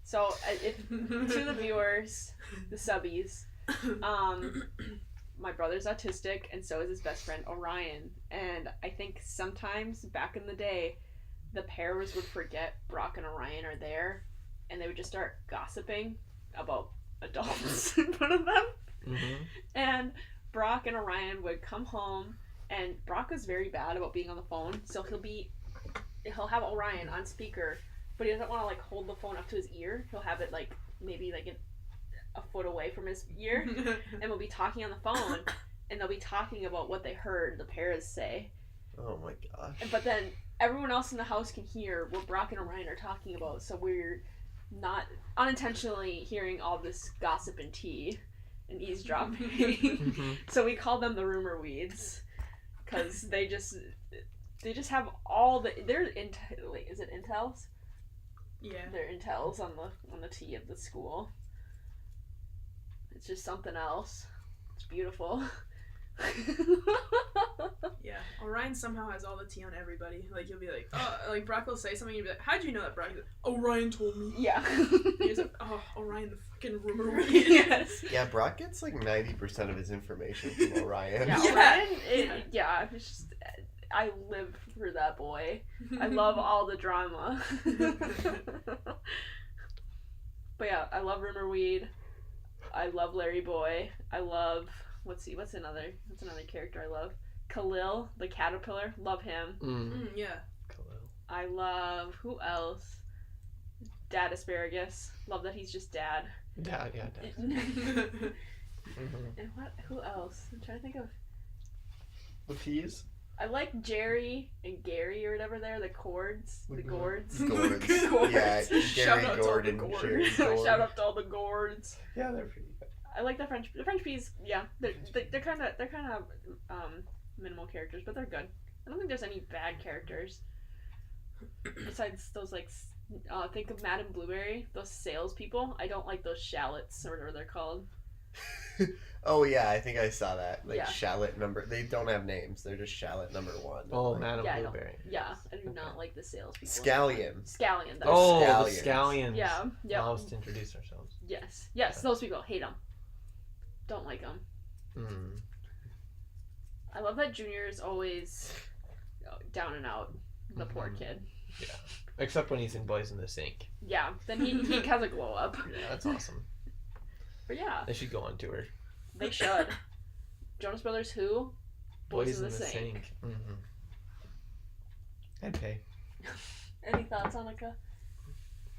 [SPEAKER 3] So if to the viewers, the subbies, my brother's autistic and so is his best friend Orion. And I think sometimes back in the day, the pairs would forget Brock and Orion are there, and they would just start gossiping about adults in front of them.
[SPEAKER 1] Mm-hmm.
[SPEAKER 3] And Brock and Orion would come home, and Brock was very bad about being on the phone, so he'll have Orion on speaker, but he doesn't want to like hold the phone up to his ear. He'll have it like maybe like a foot away from his ear, and we'll be talking on the phone, and they'll be talking about what they heard the parents say.
[SPEAKER 2] Oh my gosh.
[SPEAKER 3] But then everyone else in the house can hear what Brock and Orion are talking about, so we're not unintentionally hearing all this gossip and tea and eavesdropping.
[SPEAKER 1] Mm-hmm.
[SPEAKER 3] So we call them the rumor weeds because they just have all the wait, is it intels?
[SPEAKER 4] Yeah.
[SPEAKER 3] They're intels on the tea of the school. It's just something else. It's beautiful.
[SPEAKER 4] Yeah, Orion somehow has all the tea on everybody. Like, you'll be like, oh, like, Brock will say something, you'll be like, how'd you know that, Brock? He's like, Orion told me.
[SPEAKER 3] Yeah.
[SPEAKER 4] And he's like, oh, Orion the fucking rumor weed.
[SPEAKER 3] Yes.
[SPEAKER 2] Yeah, Brock gets like 90% of his information from Orion.
[SPEAKER 3] Yeah,
[SPEAKER 4] Yeah.
[SPEAKER 3] Orion, it's just, I live for that boy. I love all the drama. But yeah, I love Rumorweed. I love Larry Boy. I love, what's another character I love? Khalil, the caterpillar. Love him.
[SPEAKER 4] Yeah.
[SPEAKER 1] Khalil.
[SPEAKER 3] I love, who else? Dad Asparagus. Love that he's just dad.
[SPEAKER 1] Dad, yeah, Dad.
[SPEAKER 3] And who else? I'm trying to think of.
[SPEAKER 1] The peas?
[SPEAKER 3] I like Jerry and Gary or whatever they're, the Cords. The Gourds.
[SPEAKER 2] Gourds.
[SPEAKER 3] Gourds.
[SPEAKER 2] Yeah,
[SPEAKER 4] Shout
[SPEAKER 2] Gary
[SPEAKER 4] out to all the
[SPEAKER 2] Gordon.
[SPEAKER 4] Gourds.
[SPEAKER 2] Jerry Gordon.
[SPEAKER 3] Shout out to all the Gourds.
[SPEAKER 1] Yeah, they're pretty good.
[SPEAKER 3] I like the French peas. Yeah, they're kind of minimal characters, but they're good. I don't think there's any bad characters besides those like think of Madame Blueberry, those salespeople. I don't like those shallots or whatever they're called.
[SPEAKER 2] Oh yeah, I think I saw that. Like
[SPEAKER 3] Yeah.
[SPEAKER 2] shallot number. They don't have names. They're just shallot number 1.
[SPEAKER 1] Oh,
[SPEAKER 2] Like,
[SPEAKER 1] Madame
[SPEAKER 3] Yeah, I don't-
[SPEAKER 1] Blueberry.
[SPEAKER 3] Yeah, I do not like the salespeople.
[SPEAKER 2] Scallion.
[SPEAKER 3] Scallion. That's,
[SPEAKER 1] Oh,
[SPEAKER 2] Scallions.
[SPEAKER 1] the scallions.
[SPEAKER 3] yeah, yeah.
[SPEAKER 1] Allow us to introduce ourselves.
[SPEAKER 3] Yes. Those people hate them. Don't like them.
[SPEAKER 2] Mm.
[SPEAKER 3] I love that Junior is always down and out. The poor kid.
[SPEAKER 1] Except when he's in Boys in the Sink.
[SPEAKER 3] Yeah. Then he has a glow up.
[SPEAKER 1] Yeah, that's awesome.
[SPEAKER 3] But yeah,
[SPEAKER 1] They should go on tour.
[SPEAKER 3] they should. Jonas Brothers who? Boys in the Sink.
[SPEAKER 1] Mm-hmm. I'd pay.
[SPEAKER 3] Any thoughts, Annika?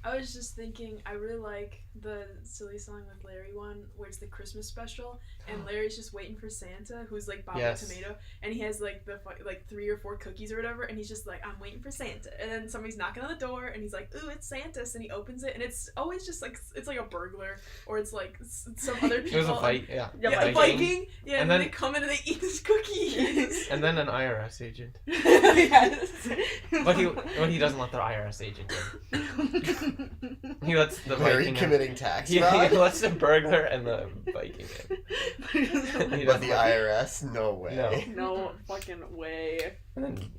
[SPEAKER 4] I was just thinking, I really like the silly song with Larry one, where it's the Christmas special, and Larry's just waiting for Santa, who's like Bob
[SPEAKER 1] Yes.
[SPEAKER 4] the Tomato, and he has like like 3 or 4 cookies or whatever, and he's just like, I'm waiting for Santa, and then somebody's knocking on the door, and he's like, ooh, it's Santa's, and he opens it, and it's always just like, it's like a burglar, or it's like some other people.
[SPEAKER 1] It was a fight, yeah.
[SPEAKER 3] Yeah,
[SPEAKER 4] Yeah,
[SPEAKER 3] Viking.
[SPEAKER 4] Viking. Yeah,
[SPEAKER 1] And
[SPEAKER 4] and
[SPEAKER 1] then-
[SPEAKER 4] then they come in and they eat his cookies.
[SPEAKER 1] And then an IRS agent.
[SPEAKER 3] Yes.
[SPEAKER 1] But he doesn't let the IRS agent in. He lets the
[SPEAKER 2] Larry
[SPEAKER 1] Viking in.
[SPEAKER 2] committing tax
[SPEAKER 1] He
[SPEAKER 2] fraud.
[SPEAKER 1] lets the burglar and the Viking in. He
[SPEAKER 2] But
[SPEAKER 1] doesn't
[SPEAKER 2] the
[SPEAKER 1] let-
[SPEAKER 2] IRS, no way.
[SPEAKER 3] No fucking way.
[SPEAKER 1] And then,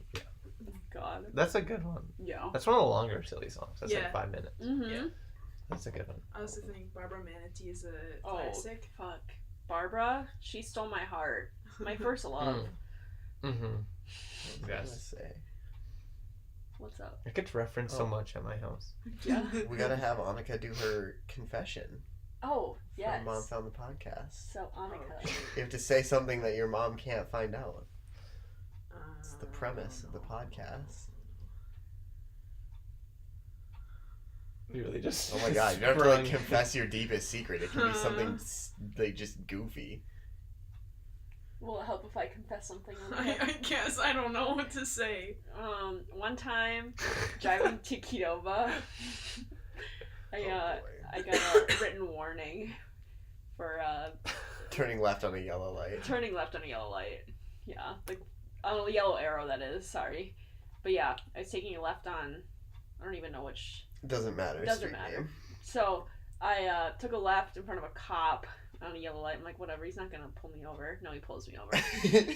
[SPEAKER 3] God.
[SPEAKER 1] that's a good one.
[SPEAKER 3] Yeah.
[SPEAKER 1] That's one of the longer silly songs. That's
[SPEAKER 4] Yeah.
[SPEAKER 1] like 5 minutes.
[SPEAKER 3] Mm-hmm.
[SPEAKER 4] Yeah.
[SPEAKER 1] That's a good one.
[SPEAKER 4] I also think Barbara Manatee is a
[SPEAKER 3] Oh,
[SPEAKER 4] classic.
[SPEAKER 3] fuck. Barbara, she stole my heart. My first love.
[SPEAKER 1] Mm-hmm.
[SPEAKER 2] What was I gonna
[SPEAKER 1] Yes.
[SPEAKER 2] say?
[SPEAKER 3] What's up?
[SPEAKER 1] It gets referenced so
[SPEAKER 2] Oh.
[SPEAKER 1] much at my house.
[SPEAKER 3] Yeah.
[SPEAKER 2] We gotta have Annika do her confession.
[SPEAKER 3] Oh, yes.
[SPEAKER 2] From Mom Found the Podcast.
[SPEAKER 3] So, Annika.
[SPEAKER 2] You have to say something that your mom can't find out.
[SPEAKER 4] Uh,
[SPEAKER 2] It's the premise of the podcast.
[SPEAKER 1] You really just.
[SPEAKER 2] Oh my god, you don't have to like
[SPEAKER 1] sprung-
[SPEAKER 2] confess your deepest secret. It can be something like just goofy.
[SPEAKER 3] Will it help if I confess something?
[SPEAKER 4] I guess I don't know what to say.
[SPEAKER 3] One time, driving to Qdoba,
[SPEAKER 2] Oh, boy.
[SPEAKER 3] I got a written warning for
[SPEAKER 2] Turning left on a yellow light.
[SPEAKER 3] turning left on a yellow light. Yeah, on a yellow arrow, that is. Sorry, but yeah, I was taking a left on. I don't even know which.
[SPEAKER 2] Doesn't matter.
[SPEAKER 3] Doesn't
[SPEAKER 2] street
[SPEAKER 3] matter.
[SPEAKER 2] name.
[SPEAKER 3] So I took a left in front of a cop on a yellow light. I'm like, whatever, he's not gonna pull me over. No, he pulls me over.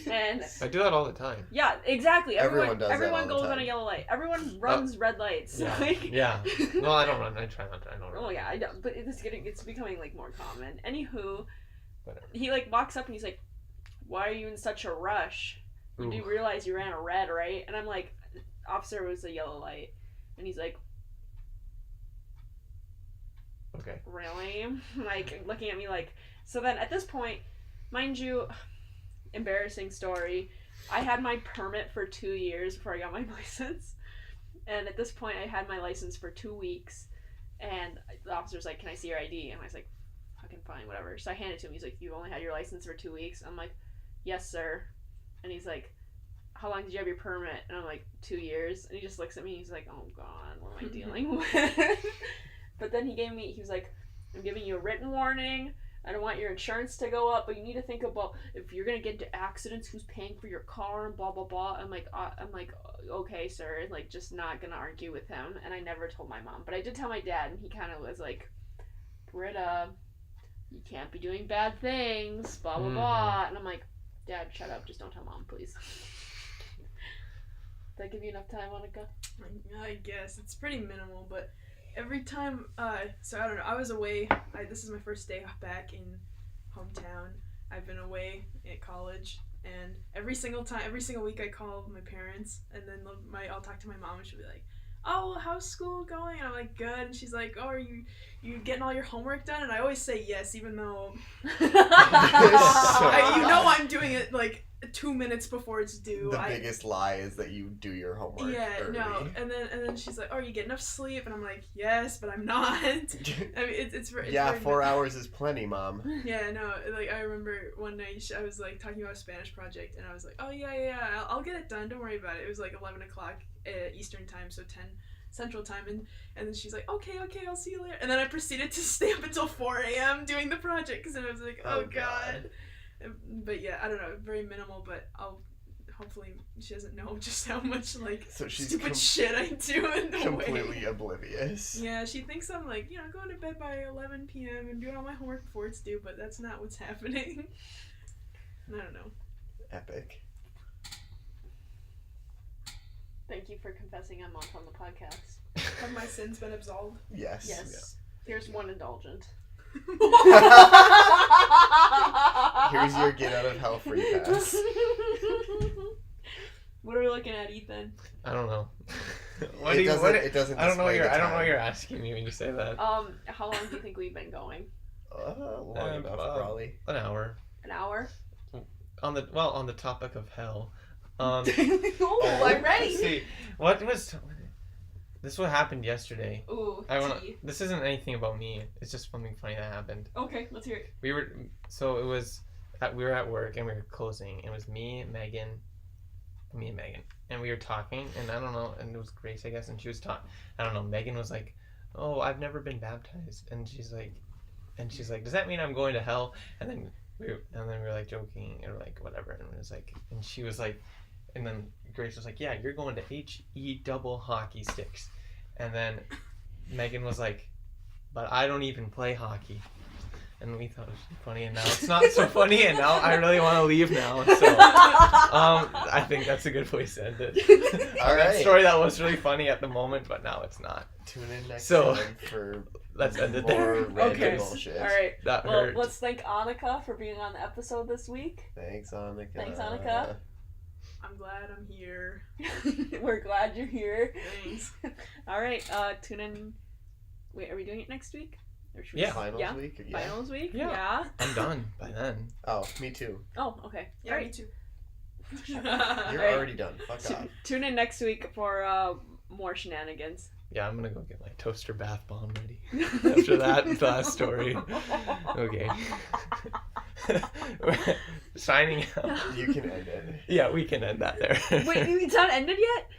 [SPEAKER 3] And
[SPEAKER 1] I do that all the time.
[SPEAKER 3] yeah, exactly.
[SPEAKER 2] Everyone does that
[SPEAKER 3] Everyone
[SPEAKER 2] all the
[SPEAKER 3] goes on
[SPEAKER 2] time.
[SPEAKER 3] a yellow light. Everyone runs red lights.
[SPEAKER 1] Yeah.
[SPEAKER 3] Like,
[SPEAKER 1] Yeah. No, I don't run. I try not to. I don't run.
[SPEAKER 3] oh yeah, I don't. But it's becoming like more common. Anywho,
[SPEAKER 1] Whatever.
[SPEAKER 3] he like walks up and he's like, "Why are you in such a rush? You do
[SPEAKER 1] Ooh.
[SPEAKER 3] realize you ran a red, right?" And I'm like, "Officer, it was a yellow light." And he's like,
[SPEAKER 1] Okay.
[SPEAKER 3] really? Like looking at me like. So then at this point, mind you, embarrassing story, I had my permit for 2 years before I got my license, and at this point I had my license for 2 weeks, and the officer's like, "Can I see your ID?" And I was like, "Fucking fine, whatever." So I handed it to him. He's like, "You only had your license for 2 weeks?" I'm like, "Yes, sir." And he's like, "How long did you have your permit?" And I'm like, 2 years. And he just looks at me and he's like, "Oh god, what am I dealing with?" But then he was like, "I'm giving you a written warning. I don't want your insurance to go up, but you need to think about if you're gonna get into accidents, who's paying for your car and blah blah blah." I'm like, "Okay, sir." Like, just not gonna argue with him. And I never told my mom, but I did tell my dad, and he kind of was like, "Britta, you can't be doing bad things, blah blah blah." And I'm like, Dad, shut up. Just don't tell Mom, please. Did I give you enough time, Annika?
[SPEAKER 4] I guess it's pretty minimal, but every time, so I don't know, I was away, this is my first day back in hometown. I've been away at college, and every single week I call my parents, and then I'll talk to my mom, and she'll be like, oh, how's school going? And I'm like, good. And she's like, oh, are you getting all your homework done? And I always say yes, even though I'm doing it like 2 minutes before it's due.
[SPEAKER 2] The biggest lie is that you do your homework early.
[SPEAKER 4] No. And then she's like, oh, are you getting enough sleep? And I'm like, yes, but I'm not. I mean, it's
[SPEAKER 2] yeah, 4 hours is plenty, Mom.
[SPEAKER 4] Yeah, no, like, I remember one night I was, like, talking about a Spanish project, and I was like, oh, yeah, I'll get it done, don't worry about it. It was, like, 11 o'clock Eastern time, so 10 Central time, and then she's like, okay, I'll see you later. And then I proceeded to stay up until 4 a.m. doing the project, because I was like, oh, God. But, yeah, I don't know, very minimal, but hopefully she doesn't know just how much, like, stupid shit I do in the
[SPEAKER 2] completely oblivious.
[SPEAKER 4] Yeah, she thinks I'm, like, going to bed by 11 p.m. and doing all my homework before it's due, but that's not what's happening. I don't know.
[SPEAKER 2] Epic.
[SPEAKER 3] Thank you for confessing I'm on the podcast.
[SPEAKER 4] Have my sins been absolved?
[SPEAKER 2] Yes.
[SPEAKER 3] Yes. Here's one indulgent.
[SPEAKER 2] Here's your get out of hell free pass.
[SPEAKER 3] What are we looking at, Ethan?
[SPEAKER 1] I don't know.
[SPEAKER 2] It doesn't.
[SPEAKER 1] I don't know what you're asking me when you say that.
[SPEAKER 3] How long do you think we've been going?
[SPEAKER 2] Long enough, probably.
[SPEAKER 1] An hour.
[SPEAKER 3] An hour?
[SPEAKER 1] On the topic of hell.
[SPEAKER 3] I'm ready.
[SPEAKER 1] See, this is what happened yesterday.
[SPEAKER 3] Ooh,
[SPEAKER 1] this isn't anything about me. It's just something funny that happened.
[SPEAKER 3] Okay, let's hear it.
[SPEAKER 1] We were at work and we were closing. It was me and Megan, and we were talking, and I don't know, and it was Grace, I guess, and she was talking. I don't know. Megan was like, "Oh, I've never been baptized," and she's like, "Does that mean I'm going to hell?" And then we were like joking or like whatever, and it was like, and she was like. And then Grace was like, yeah, you're going to HE double hockey sticks. And then Megan was like, but I don't even play hockey. And we thought it was funny, and now it's not so funny, and now I really want to leave now. So I think that's a good place to end it.
[SPEAKER 2] All right.
[SPEAKER 1] Story that was really funny at the moment, but now it's not.
[SPEAKER 2] Tune in next time for
[SPEAKER 1] let's end it there.
[SPEAKER 2] Okay. Bullshit.
[SPEAKER 3] All right.
[SPEAKER 1] That hurt.
[SPEAKER 3] Let's thank Annika for being on the episode this week.
[SPEAKER 2] Thanks, Annika.
[SPEAKER 4] I'm glad I'm here.
[SPEAKER 3] We're glad you're here.
[SPEAKER 4] Thanks.
[SPEAKER 3] All right. Tune in. Wait, are we doing it next week? Or should
[SPEAKER 2] Finals week? Yeah.
[SPEAKER 3] Finals week?
[SPEAKER 1] Yeah. I'm done by then.
[SPEAKER 2] Oh, me too.
[SPEAKER 3] Oh, okay.
[SPEAKER 4] Yeah,
[SPEAKER 3] all right.
[SPEAKER 4] me too.
[SPEAKER 2] You're already done. Fuck off.
[SPEAKER 3] Tune in next week for more shenanigans.
[SPEAKER 1] Yeah, I'm gonna go get my toaster bath bomb ready. After that last story. Okay. Signing out.
[SPEAKER 2] You can end it.
[SPEAKER 1] Yeah, we can end that there.
[SPEAKER 3] Wait, it's not ended yet?